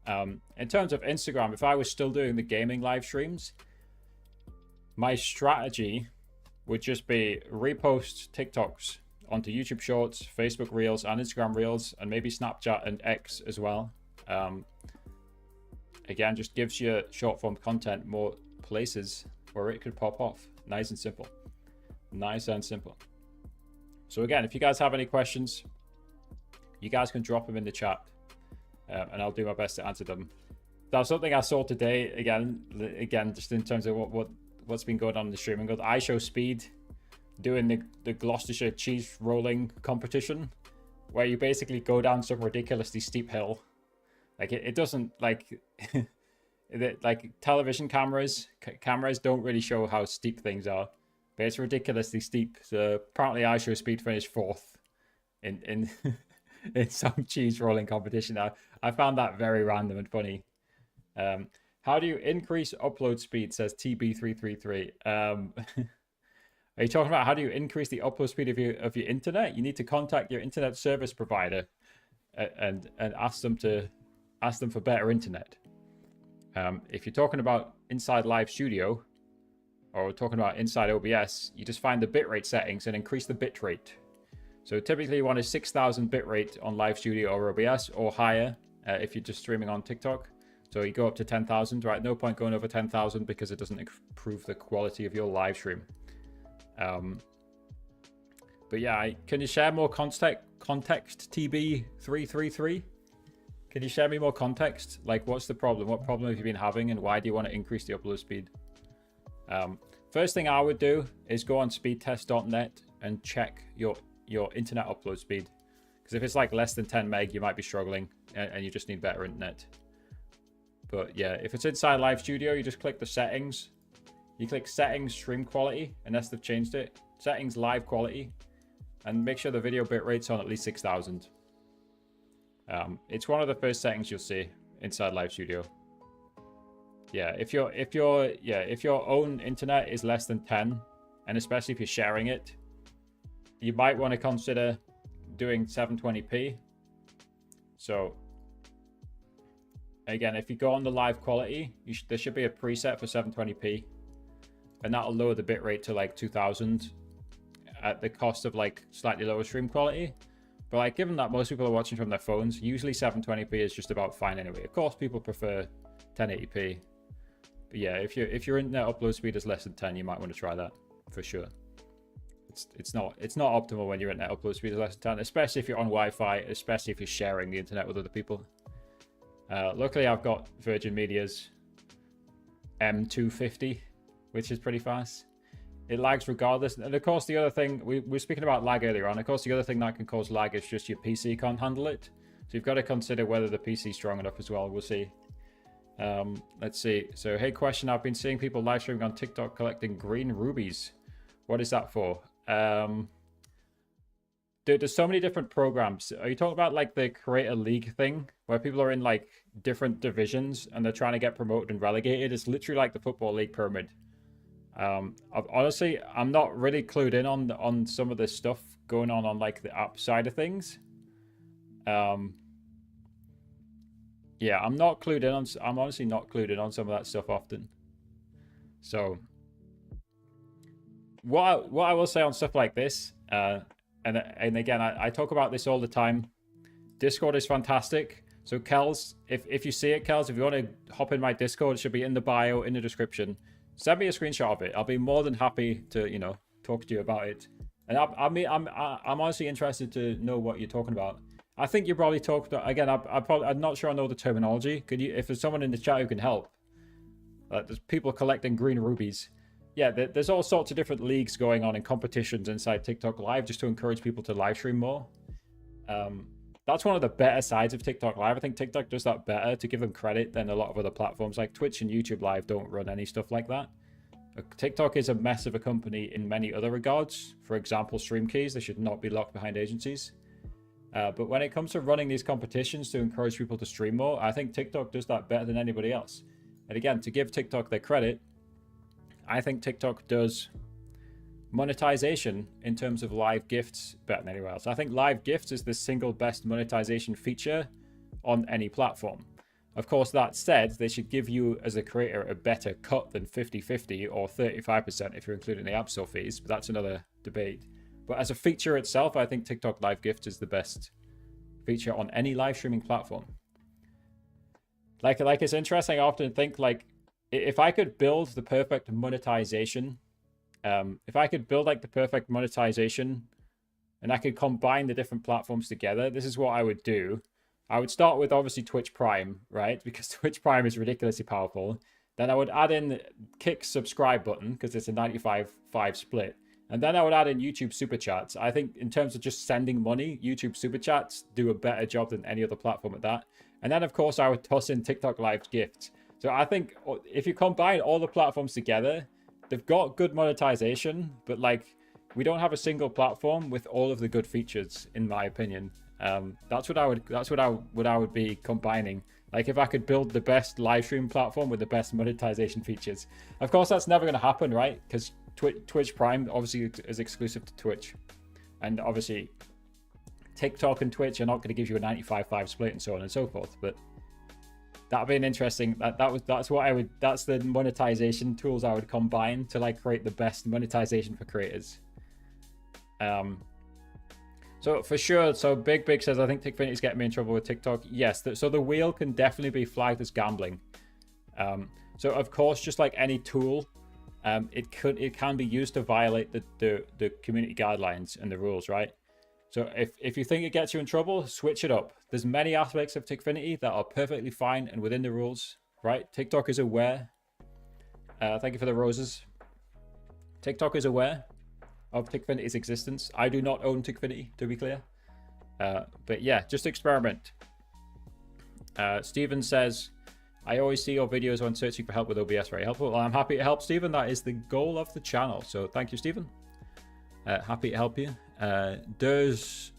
In terms of Instagram, if I was still doing the gaming live streams, my strategy would just be repost TikToks onto YouTube Shorts, Facebook Reels, and Instagram Reels, and maybe Snapchat and X as well. Again, just gives you short form content more places where it could pop off. Nice and simple. Nice and simple. So again, if you guys have any questions, you guys can drop them in the chat. And I'll do my best to answer them. That's something I saw today. Again, just in terms of what's been going on in the streaming. Got iShowSpeed doing the Gloucestershire cheese rolling competition, where you basically go down some ridiculously steep hill. Like it doesn't like like television cameras don't really show how steep things are, but it's ridiculously steep. So apparently, iShowSpeed finished 4th in in some cheese rolling competition. I found that very random and funny. How do you increase upload speed, says TB333. Are you talking about how do you increase the upload speed of your internet? You need to contact your internet service provider and ask them for better internet. If you're talking about inside Live Studio or talking about inside OBS, you just find the bitrate settings and increase the bitrate. So typically you want a 6,000 bitrate on Live Studio or OBS or higher if you're just streaming on TikTok. So you go up to 10,000, right? No point going over 10,000 because it doesn't improve the quality of your live stream. But yeah, can you share more context, TB333? Can you share me more context? Like, what's the problem? What problem have you been having, and why do you want to increase the upload speed? First thing I would do is go on speedtest.net and check your internet upload speed. Because if it's like less than 10 meg, you might be struggling and you just need better internet. But yeah, if it's inside Live Studio, you just click the settings. You click settings stream quality, unless they've changed it. Settings live quality, and make sure the video bitrate's on at least 6,000. It's one of the first settings you'll see inside Live Studio. Yeah, if your own internet is less than 10, and especially if you're sharing it, you might want to consider doing 720p. So again, if you go on the live quality, there should be a preset for 720p, and that'll lower the bitrate to like 2000 at the cost of like slightly lower stream quality. But like, given that most people are watching from their phones, usually 720p is just about fine anyway. Of course, people prefer 1080p. But yeah, if your internet upload speed is less than 10, you might want to try that for sure. It's not optimal when your internet upload speed is less than 10, especially if you're on Wi-Fi, especially if you're sharing the internet with other people. Luckily, I've got Virgin Media's M250, which is pretty fast. It lags regardless. And of course, the other thing, we were speaking about lag earlier on. Of course, the other thing that can cause lag is just your PC can't handle it. So you've got to consider whether the PC is strong enough as well. We'll see. Let's see. So, hey, question. I've been seeing people live streaming on TikTok collecting green rubies. What is that for? There's so many different programs. Are you talking about like the Creator League thing where people are in like different divisions and they're trying to get promoted and relegated? It's literally like the Football League pyramid. Honestly, I'm not really clued in on some of this stuff going on like the app side of things. Yeah, I'm honestly not clued in on some of that stuff often. So what I will say on stuff like this, and again, I talk about this all the time. Discord is fantastic. So Kels, if you see it, Kels, if you want to hop in my Discord, it should be in the bio, in the description. Send me a screenshot of it. I'll be more than happy to, talk to you about it. And I'm honestly interested to know what you're talking about. I think you probably talked about, again, I'm not sure I know the terminology. Could you, if there's someone in the chat who can help? There's people collecting green rubies. Yeah, there's all sorts of different leagues going on and competitions inside TikTok Live just to encourage people to live stream more. That's one of the better sides of TikTok Live. I think TikTok does that better, to give them credit, than a lot of other platforms. Like Twitch and YouTube Live don't run any stuff like that. TikTok is a mess of a company in many other regards. For example, stream keys, they should not be locked behind agencies. But when it comes to running these competitions to encourage people to stream more, I think TikTok does that better than anybody else. And again, to give TikTok their credit, I think TikTok does monetization in terms of live gifts better than anywhere else. I think live gifts is the single best monetization feature on any platform. Of course, that said, they should give you as a creator a better cut than 50-50 or 35% if you're including the App Store fees, but that's another debate. But as a feature itself, I think TikTok live gifts is the best feature on any live streaming platform. Like it's interesting. I often think, like, if I could build the perfect monetization, if I could build like the perfect monetization and I could combine the different platforms together, this is what I would do. I would start with obviously Twitch Prime, right? Because Twitch Prime is ridiculously powerful. Then I would add in Kick's subscribe button because it's a 95-5 split. And then I would add in YouTube Super Chats. I think in terms of just sending money, YouTube Super Chats do a better job than any other platform at that. And then of course I would toss in TikTok Live gifts. So I think if you combine all the platforms together, they've got good monetization, but like we don't have a single platform with all of the good features, in my opinion. That's what I would be combining. Like if I could build the best live stream platform with the best monetization features. Of course, that's never going to happen, right? Because Twitch Prime obviously is exclusive to Twitch, and obviously TikTok and Twitch are not going to give you a 95-5 split and so on and so forth. But that'd be an interesting. That's the monetization tools I would combine to like create the best monetization for creators. So for sure, so Big says, I think Tikfinity's getting me in trouble with TikTok. Yes, so the wheel can definitely be flagged as gambling. So of course, just like any tool, it can be used to violate the community guidelines and the rules, right? So if you think it gets you in trouble, switch it up. There's many aspects of Tikfinity that are perfectly fine and within the rules, right? TikTok is aware. Thank you for the roses. TikTok is aware of Tikfinity's existence. I do not own Tikfinity, to be clear. But yeah, just experiment. Steven says, I always see your videos when searching for help with OBS. Very helpful. Well, I'm happy to help, Steven. That is the goal of the channel. So thank you, Steven. Happy to help you. Duzel.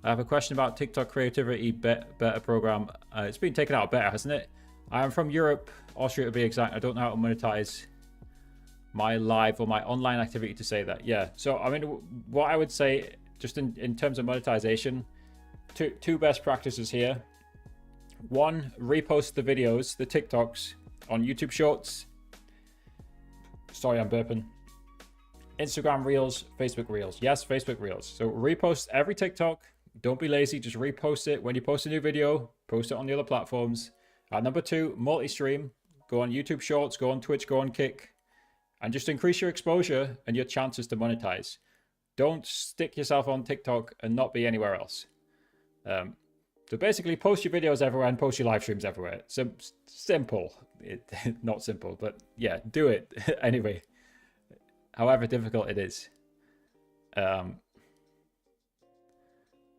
I have a question about TikTok creativity beta program. It's been taken out of beta, hasn't it? I'm from Europe, Austria to be exact. I don't know how to monetize my live or my online activity to say that. Yeah, so I mean, what I would say just in terms of monetization, two best practices here. One, repost the videos, the TikToks on YouTube Shorts. Sorry, I'm burping. Instagram Reels, Facebook Reels. Yes, Facebook Reels. So repost every TikTok. Don't be lazy, just repost it. When you post a new video, post it on the other platforms. Number two, multi-stream. Go on YouTube Shorts, go on Twitch, go on Kick. And just increase your exposure and your chances to monetize. Don't stick yourself on TikTok and not be anywhere else. So basically, post your videos everywhere and post your live streams everywhere. So simple. Not simple, but yeah, do it anyway. However difficult it is.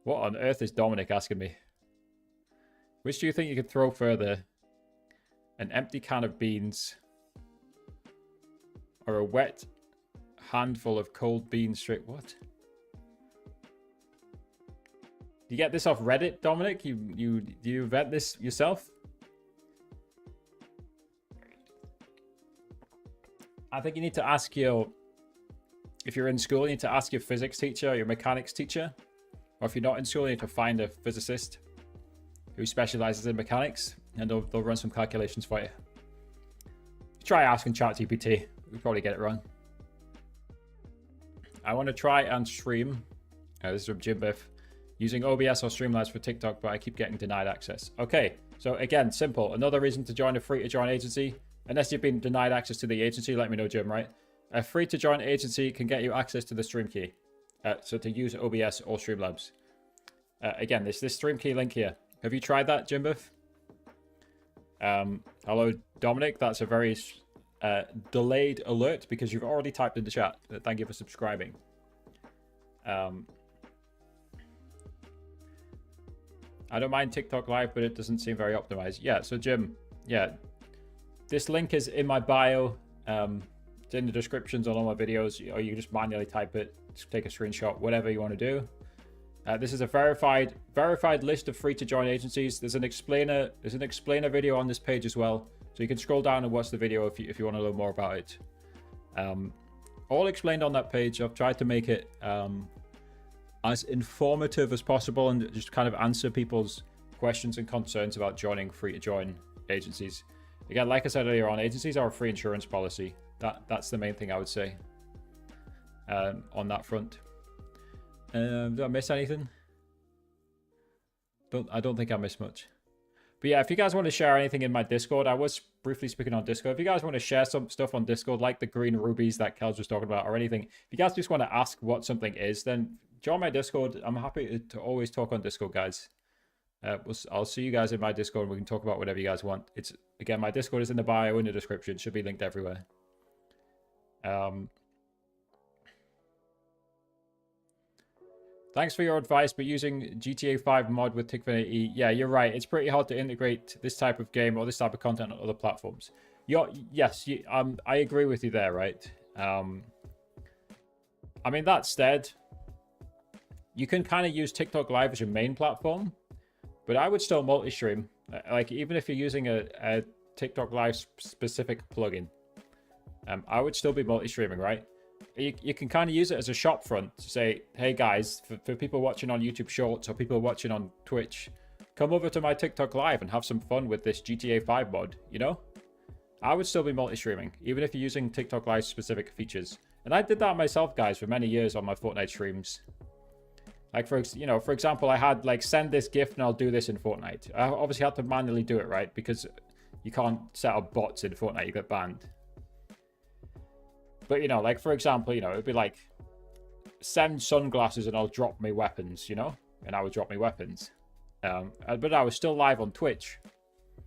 What on earth is Dominic asking me? Which do you think you could throw further? An empty can of beans or a wet handful of cold beans straight? What? You get this off Reddit, Dominic? Do you vet this yourself? I think you need to ask your, if you're in school, you need to ask your physics teacher or your mechanics teacher. Or if you're not in school, you need to find a physicist who specializes in mechanics, and they'll run some calculations for you. Try asking ChatGPT. We'll probably get it wrong. I want to try and stream. This is from Jim Biff. Using OBS or Streamlabs for TikTok, but I keep getting denied access. Okay, so again, simple. Another reason to join a free-to-join agency. Unless you've been denied access to the agency, let me know, Jim, right? A free-to-join agency can get you access to the stream key. So to use OBS or Streamlabs. Again, this stream key link here. Have you tried that, Jimbiff? Hello, Dominic. That's a very delayed alert because you've already typed in the chat. Thank you for subscribing. I don't mind TikTok Live, but it doesn't seem very optimized. Yeah, so Jim, yeah. This link is in my bio. It's in the descriptions on all my videos, or you can just manually type it, just take a screenshot, whatever you want to do. This is a verified list of free to join agencies. There's an explainer video on this page as well, so you can scroll down and watch the video if you want to learn more about it. All explained on that page. I've tried to make it as informative as possible and just kind of answer people's questions and concerns about joining free to join agencies. Again, like I said earlier on, agencies are a free insurance policy. That's the main thing I would say on that front. Did I miss anything? I don't think I missed much. But yeah, if you guys want to share anything in my Discord, I was briefly speaking on Discord. If you guys want to share some stuff on Discord, like the green rubies that Kel's was talking about, or anything, if you guys just want to ask what something is, then join my Discord. I'm happy to always talk on Discord, guys. I'll see you guys in my Discord and we can talk about whatever you guys want. Again, my Discord is in the bio, in the description. It should be linked everywhere. Thanks for your advice, but using GTA 5 mod with Tickfinity, yeah, you're right. It's pretty hard to integrate this type of game or this type of content on other platforms. Yes, I agree with you there, right? I mean, that said, you can kind of use TikTok Live as your main platform, but I would still multi-stream. Like, even if you're using a TikTok Live specific plugin, I would still be multi-streaming, right? You can kind of use it as a shop front to say, hey guys, for people watching on YouTube Shorts or people watching on Twitch, come over to my TikTok Live and have some fun with this GTA 5 mod, you know? I would still be multi-streaming, even if you're using TikTok Live specific features. And I did that myself, guys, for many years on my Fortnite streams. Like, for example, I had, like, send this gift and I'll do this in Fortnite. I obviously had to manually do it, right? Because you can't set up bots in Fortnite, you get banned. But, you know, like, for example, you know, it'd be like, send sunglasses and I'll drop me weapons, you know? And I would drop me weapons. But I was still live on Twitch.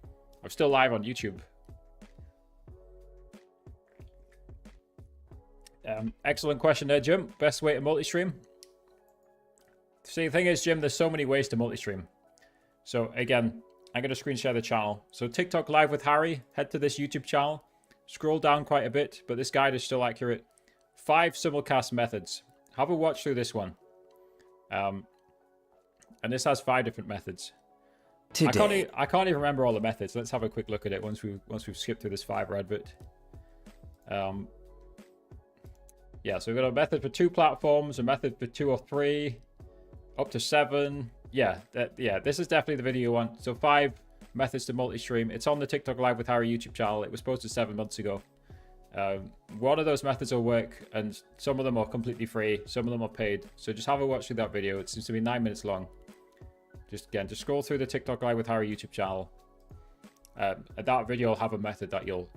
I was still live on YouTube. Excellent question there, Jim. Best way to multi-stream? See, the thing is, Jim, there's so many ways to multi-stream. So, again, I'm going to screen share the channel. So, TikTok Live with Harry. Head to this YouTube channel. Scroll down quite a bit, but this guide is still accurate. 5 simulcast methods. Have a watch through this one. And this has 5 different methods. I can't even remember all the methods. Let's have a quick look at it once we've skipped through this Fiverr advert. Yeah, so we've got a method for 2 platforms, a method for 2 or 3, up to 7. Yeah, this is definitely the video you want. So 5 methods to multi-stream. It's on the TikTok Live with Harry YouTube channel. It was posted 7 months ago. One of those methods will work, and some of them are completely free, some of them are paid. So just have a watch through that video. It seems to be 9 minutes long. Just scroll through the TikTok Live with Harry YouTube channel. That video will have a method that you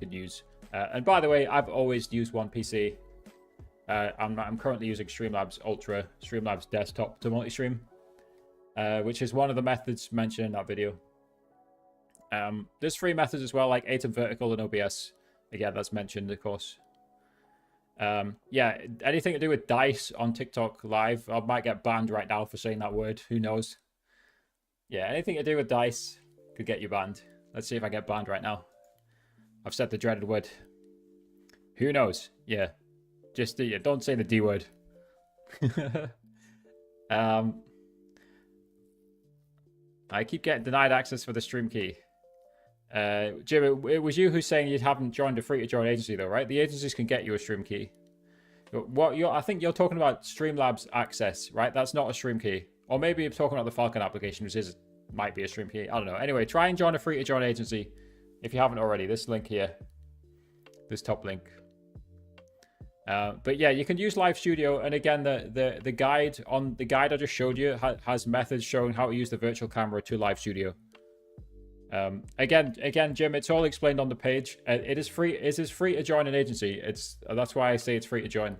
can use. And by the way, I've always used one PC. I'm currently using Streamlabs Ultra, Streamlabs Desktop to multi-stream, which is one of the methods mentioned in that video. There's 3 methods as well, like ATEM Vertical and OBS. Again, that's mentioned, of course. Yeah, anything to do with dice on TikTok Live. I might get banned right now for saying that word. Who knows? Yeah, anything to do with dice could get you banned. Let's see if I get banned right now. I've said the dreaded word. Who knows? Yeah. Just don't say the D word. I keep getting denied access for the stream key. Jim, it was you who's saying you haven't joined a free-to-join agency, though, right? The agencies can get you a stream key. I think you're talking about Streamlabs Access, right? That's not a stream key. Or maybe you're talking about the Falcon application, which might be a stream key. I don't know. Anyway, try and join a free-to-join agency if you haven't already. This link here. This top link. But yeah, you can use Live Studio, and again, the guide I just showed you has methods showing how to use the virtual camera to Live Studio. Again, Jim, it's all explained on the page. It is free. It is free to join an agency. That's why I say it's free to join.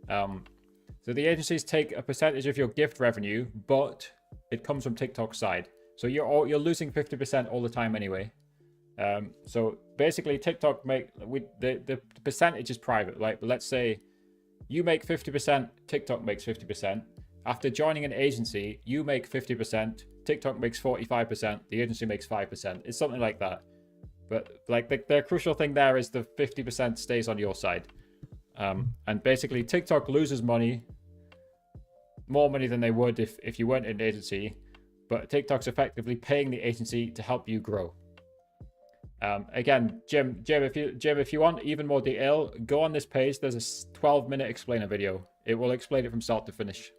So the agencies take a percentage of your gift revenue, but it comes from TikTok's side. So you're losing 50% all the time anyway. So basically, TikTok the percentage is private. Like, let's say you make 50%, TikTok makes 50%. After joining an agency, you make 50%. TikTok makes 45%, the agency makes 5%. It's something like that. But like the crucial thing there is the 50% stays on your side. And basically TikTok loses money, more money than they would if you weren't an agency, but TikTok's effectively paying the agency to help you grow. Again, Jim, if you want even more detail, go on this page. There's a 12-minute explainer video. It will explain it from start to finish.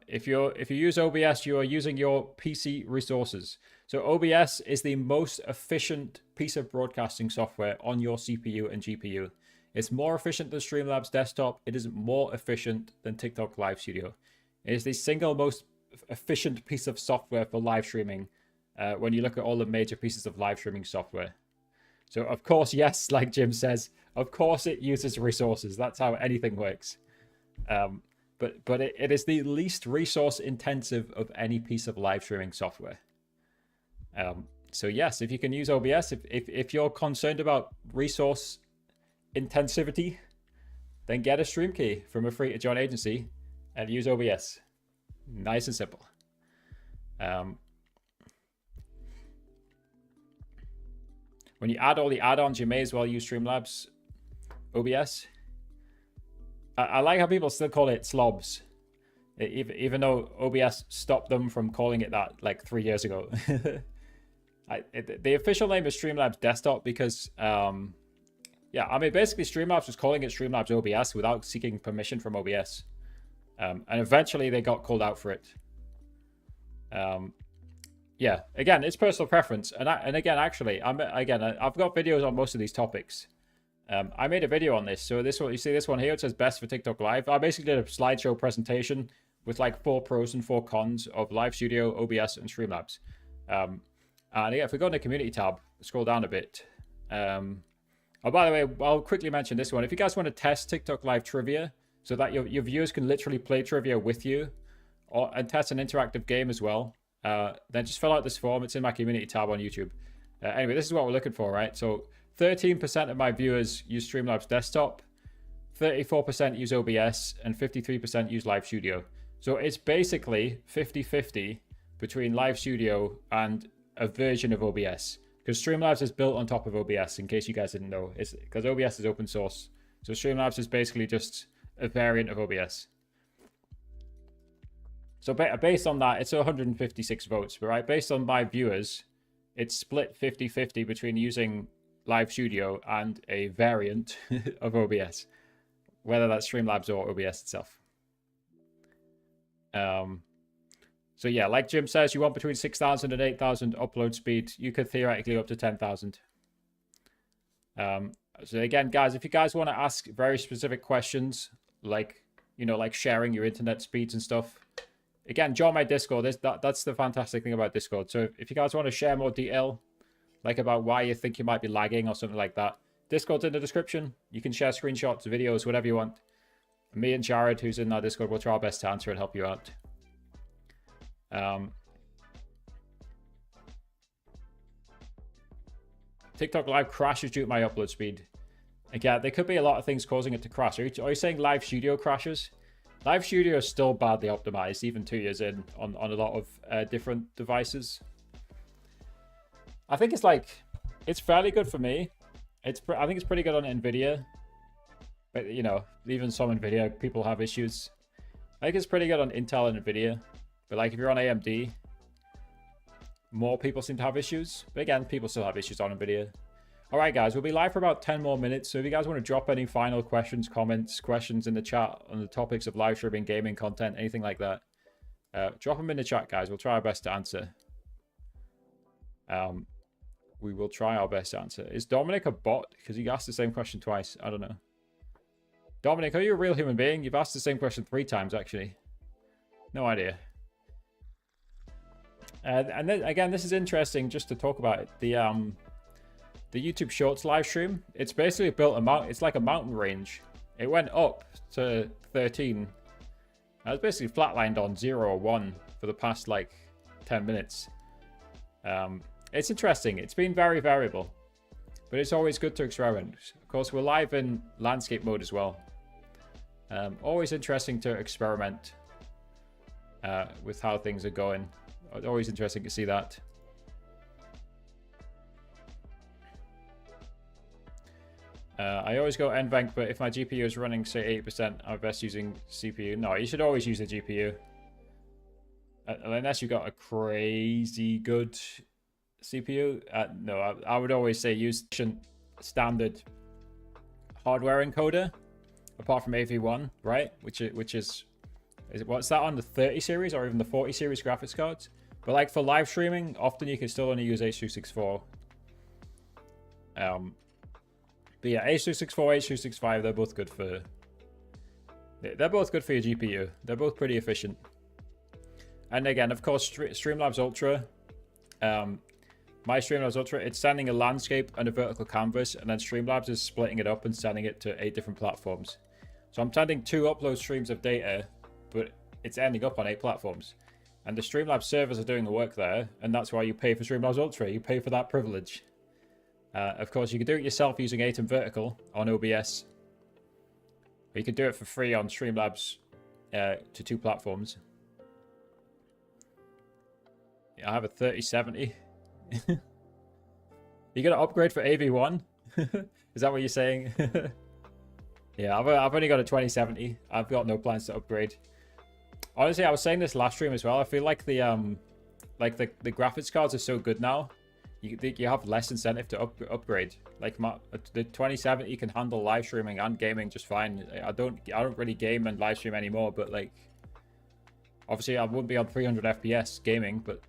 If you use OBS, you are using your PC resources. So OBS is the most efficient piece of broadcasting software on your CPU and GPU. It's more efficient than Streamlabs Desktop. It is more efficient than TikTok Live Studio. It is the single most efficient piece of software for live streaming when you look at all the major pieces of live streaming software. So of course, yes, like Jim says, of course it uses resources. That's how anything works. But it is the least resource intensive of any piece of live streaming software. So yes, if you can use OBS, if you're concerned about resource intensivity, then get a stream key from a free to join agency and use OBS. Nice and simple. When you add all the add-ons, you may as well use Streamlabs OBS. I like how people still call it slobs, even though OBS stopped them from calling it that like 3 years ago. The official name is Streamlabs Desktop because, yeah, I mean, basically Streamlabs was calling it Streamlabs OBS without seeking permission from OBS. And eventually they got called out for it. Yeah, again, it's personal preference. And again, actually, I've got videos on most of these topics. I made a video on this. So this one, you see this one here, it says best for TikTok Live. I basically did a slideshow presentation with like 4 pros and 4 cons of Live Studio, OBS, and Streamlabs. And yeah, if we go in the community tab, scroll down a bit. Oh, by the way, I'll quickly mention this one. If you guys want to test TikTok Live trivia so that your viewers can literally play trivia with you and test an interactive game as well, then just fill out this form. It's in my community tab on YouTube. Anyway, this is what we're looking for, right? So 13% of my viewers use Streamlabs Desktop, 34% use OBS, and 53% use Live Studio. So it's basically 50-50 between Live Studio and a version of OBS. Because Streamlabs is built on top of OBS, in case you guys didn't know. Because OBS is open source. So Streamlabs is basically just a variant of OBS. So based on that, it's 156 votes, but right, based on my viewers, it's split 50-50 between using Live Studio and a variant of OBS, whether that's Streamlabs or OBS itself. So yeah, like Jim says, you want between 6,000 and 8,000 upload speed. You could theoretically up to 10,000. So again, guys, if you guys want to ask very specific questions, like, you know, like sharing your internet speeds and stuff, again, join my Discord. That's the fantastic thing about Discord. So if you guys want to share more detail, like about why you think you might be lagging or something like that, Discord's in the description. You can share screenshots, videos, whatever you want. Me and Jared, who's in our Discord, will try our best to answer and help you out. TikTok Live crashes due to my upload speed. Again, there could be a lot of things causing it to crash. Are you saying Live Studio crashes? Live Studio is still badly optimized, even 2 years in, on a lot of different devices. I think it's fairly good for me. I think it's pretty good on NVIDIA. But, you know, even some NVIDIA people have issues. I think it's pretty good on Intel and NVIDIA. But, like, if you're on AMD, more people seem to have issues. But, again, people still have issues on NVIDIA. All right, guys, we'll be live for about 10 more minutes. So if you guys want to drop any final questions, comments, questions in the chat on the topics of live streaming, gaming content, anything like that, drop them in the chat, guys. We'll try our best to answer. We will try our best to answer. Is Dominic a bot? Because he asked the same question twice. I don't know. Dominic, are you a real human being? You've asked the same question 3 times, actually. No idea. And then, again, this is interesting just to talk about it. The YouTube Shorts live stream, it's basically built a mountain. It's like a mountain range. It went up to 13. I was basically flatlined on 0 or 1 for the past like 10 minutes. It's interesting. It's been very variable, but it's always good to experiment. Of course, we're live in landscape mode as well. Always interesting to experiment with how things are going. Always interesting to see that. I always go NVENC, but if my GPU is running, say, 80%, I'm best using CPU. No, you should always use a GPU. Unless you've got a crazy good CPU. No, I would always say use standard hardware encoder, apart from AV1, right? Which is what's that on the 30 series or even the 40 series graphics cards? But like for live streaming, often you can still only use H.264. But yeah, H.264, H.265, they're both good for... They're both good for your GPU. They're both pretty efficient. And again, of course, Streamlabs Ultra. My Streamlabs Ultra, it's sending a landscape and a vertical canvas, and then Streamlabs is splitting it up and sending it to 8 different platforms. So I'm sending 2 upload streams of data, but it's ending up on 8 platforms. And the Streamlabs servers are doing the work there, and that's why you pay for Streamlabs Ultra. You pay for that privilege. Of course, you can do it yourself using Atom Vertical on OBS. Or you can do it for free on Streamlabs to 2 platforms. Yeah, I have a 3070. You're going to upgrade for AV1? Is that what you're saying? Yeah, I've only got a 2070. I've got no plans to upgrade. Honestly, I was saying this last stream as well. I feel like the graphics cards are so good now. You have less incentive to upgrade. Like the 2070 can handle live streaming and gaming just fine. I don't really game and live stream anymore, but like obviously I wouldn't be on 300 FPS gaming, but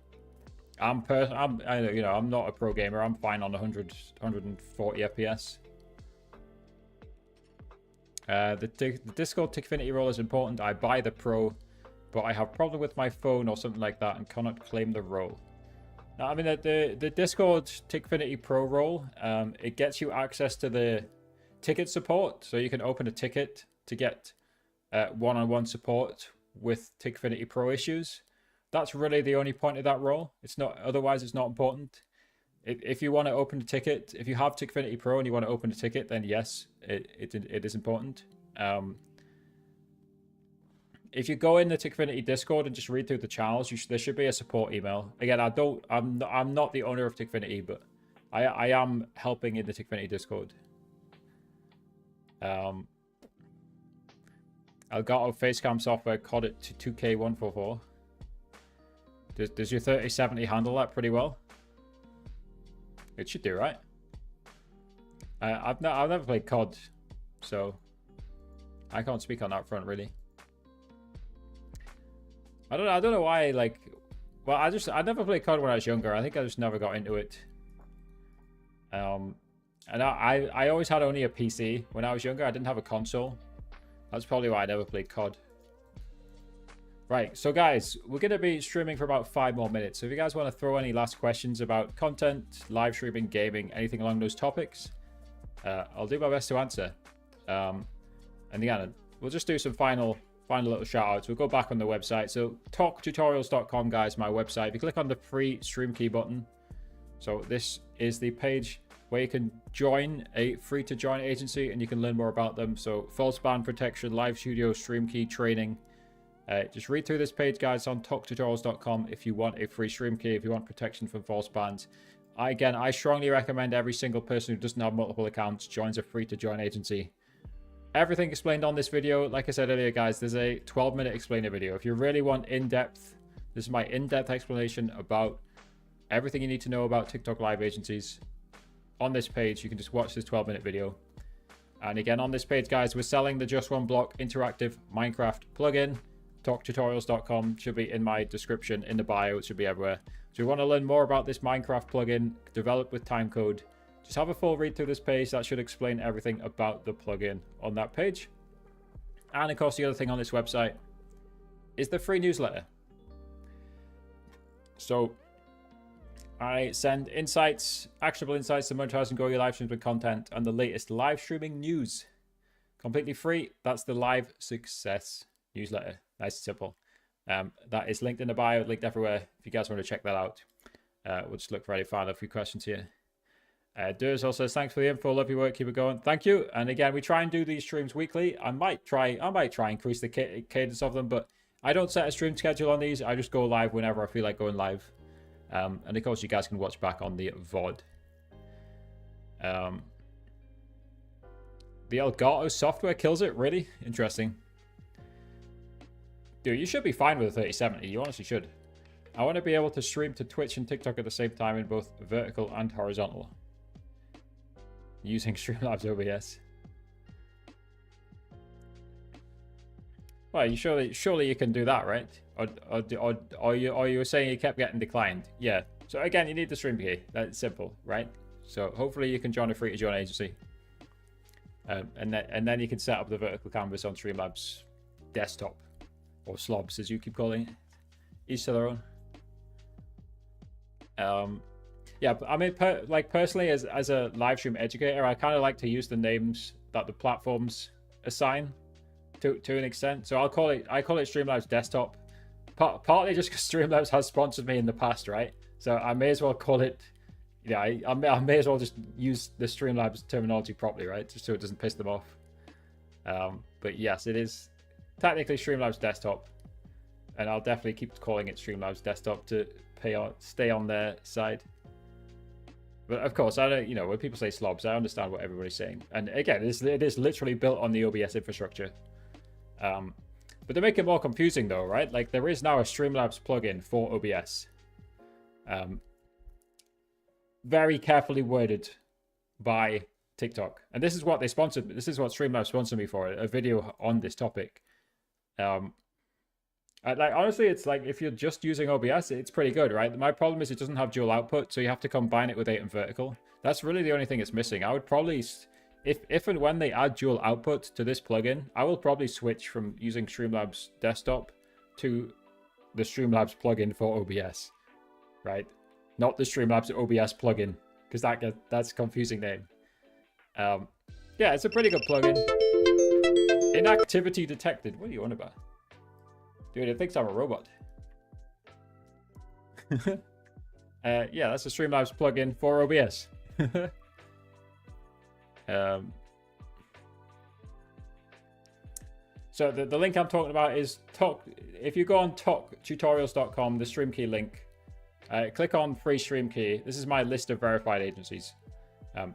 I'm not a pro gamer. I'm fine on 140 FPS. The Discord Tickfinity role is important. I buy the Pro, but I have problem with my phone or something like that and cannot claim the role. Now, I mean, the Discord Tickfinity Pro role, it gets you access to the ticket support, so you can open a ticket to get one-on-one support with Tickfinity Pro issues. That's really the only point of that role. It's not, otherwise it's not important. If you want to open a ticket, if you have Tickfinity Pro and you want to open a ticket, then yes, it is important. If you go in the Tickfinity Discord and just read through the channels, there should be a support email. Again, I'm not the owner of Tickfinity, but I am helping in the Tickfinity Discord. Elgato Facecam software caught it to 2K144. Does your 3070 handle that pretty well? It should do, right? I've never played COD, so I can't speak on that front really. I don't know why, like, well, I never played COD when I was younger. I think I just never got into it. And I always had only a PC when I was younger. I didn't have a console. That's probably why I never played COD. Right, so guys, we're going to be streaming for about 5 more minutes. So if you guys want to throw any last questions about content, live streaming, gaming, anything along those topics, I'll do my best to answer. And again, we'll just do some final little shout outs. We'll go back on the website. So talktutorials.com, guys, my website. If you click on the free stream key button, so this is the page where you can join a free to join agency and you can learn more about them. So false ban protection, live studio, stream key training. Just read through this page, guys, on talktutorials.com if you want a free stream key, if you want protection from false bans. I strongly recommend every single person who doesn't have multiple accounts joins a free to join agency. Everything explained on this video, like I said earlier, guys, there's a 12-minute explainer video. If you really want in-depth, this is my in-depth explanation about everything you need to know about TikTok live agencies. On this page, you can just watch this 12-minute video. And again, on this page, guys, we're selling the Just One Block interactive Minecraft plugin. Talktutorials.com should be in my description, in the bio, it should be everywhere. So if you want to learn more about this Minecraft plugin developed with timecode, just have a full read through this page. That should explain everything about the plugin on that page. And of course, the other thing on this website is the free newsletter. So I send insights, actionable insights to monetize and grow your live streams with content and the latest live streaming news. Completely free. That's the Live Success newsletter. Nice and simple. That is linked in the bio, linked everywhere if you guys want to check that out. We'll just look for any final few questions here. Durzel says, thanks for the info, love your work, keep it going. Thank you. And again, we try and do these streams weekly. I might try and increase the cadence of them, but I don't set a stream schedule on these. I just go live whenever I feel like going live. And of course, you guys can watch back on the VOD. The Elgato software kills it, really? Interesting. Dude, you should be fine with a 3070. You honestly should. I want to be able to stream to Twitch and TikTok at the same time in both vertical and horizontal. Using Streamlabs OBS. Well, surely you can do that, right? Or you were saying you kept getting declined. Yeah. So again, you need the stream key. That's simple, right? So hopefully you can join a free to join agency. And then you can set up the vertical canvas on Streamlabs desktop. Or slobs, as you keep calling it. Each to their own. Yeah, but I mean, personally, as a live stream educator, I kind of like to use the names that the platforms assign to an extent. So I call it Streamlabs Desktop, partly just because Streamlabs has sponsored me in the past, right? So I may as well call it. Yeah, I may as well just use the Streamlabs terminology properly, right? Just so it doesn't piss them off. But yes, it is technically Streamlabs Desktop, and I'll definitely keep calling it Streamlabs Desktop to stay on their side. But of course, I don't. When people say slobs, I understand what everybody's saying. And again, it is literally built on the OBS infrastructure. But to make it more confusing, though, right? Like there is now a Streamlabs plugin for OBS. Very carefully worded by TikTok, and this is what they sponsored. This is what Streamlabs sponsored me for, a video on this topic. Honestly, it's like if you're just using OBS, it's pretty good, right? My problem is it doesn't have dual output, so you have to combine it with 8 and vertical. That's really the only thing it's missing. I would probably, if and when they add dual output to this plugin, I will probably switch from using Streamlabs Desktop to the Streamlabs plugin for OBS, right? Not the Streamlabs OBS plugin, because that's a confusing name. Yeah, it's a pretty good plugin. Inactivity detected. What are you on about? Dude, it thinks I'm a robot. Yeah, that's a Streamlabs plugin for OBS. So the link I'm talking about is if you go on talktutorials.com, the stream key link, click on free stream key. This is my list of verified agencies.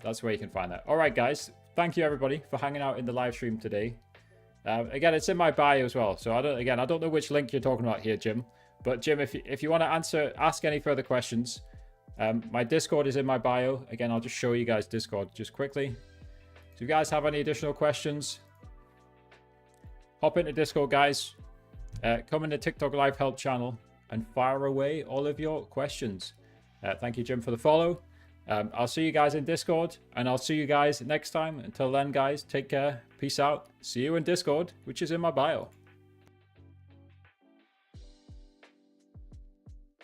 That's where you can find that. All right, guys. Thank you, everybody, for hanging out in the live stream today. Again, it's in my bio as well. So I don't know which link you're talking about here, Jim. But Jim, if you want to ask any further questions, my Discord is in my bio. Again, I'll just show you guys Discord just quickly. So if you guys have any additional questions, hop into Discord, guys. Come in the TikTok Live Help channel and fire away all of your questions. Thank you, Jim, for the follow. I'll see you guys in Discord, and I'll see you guys next time. Until then, guys, take care. Peace out. See you in Discord, which is in my bio.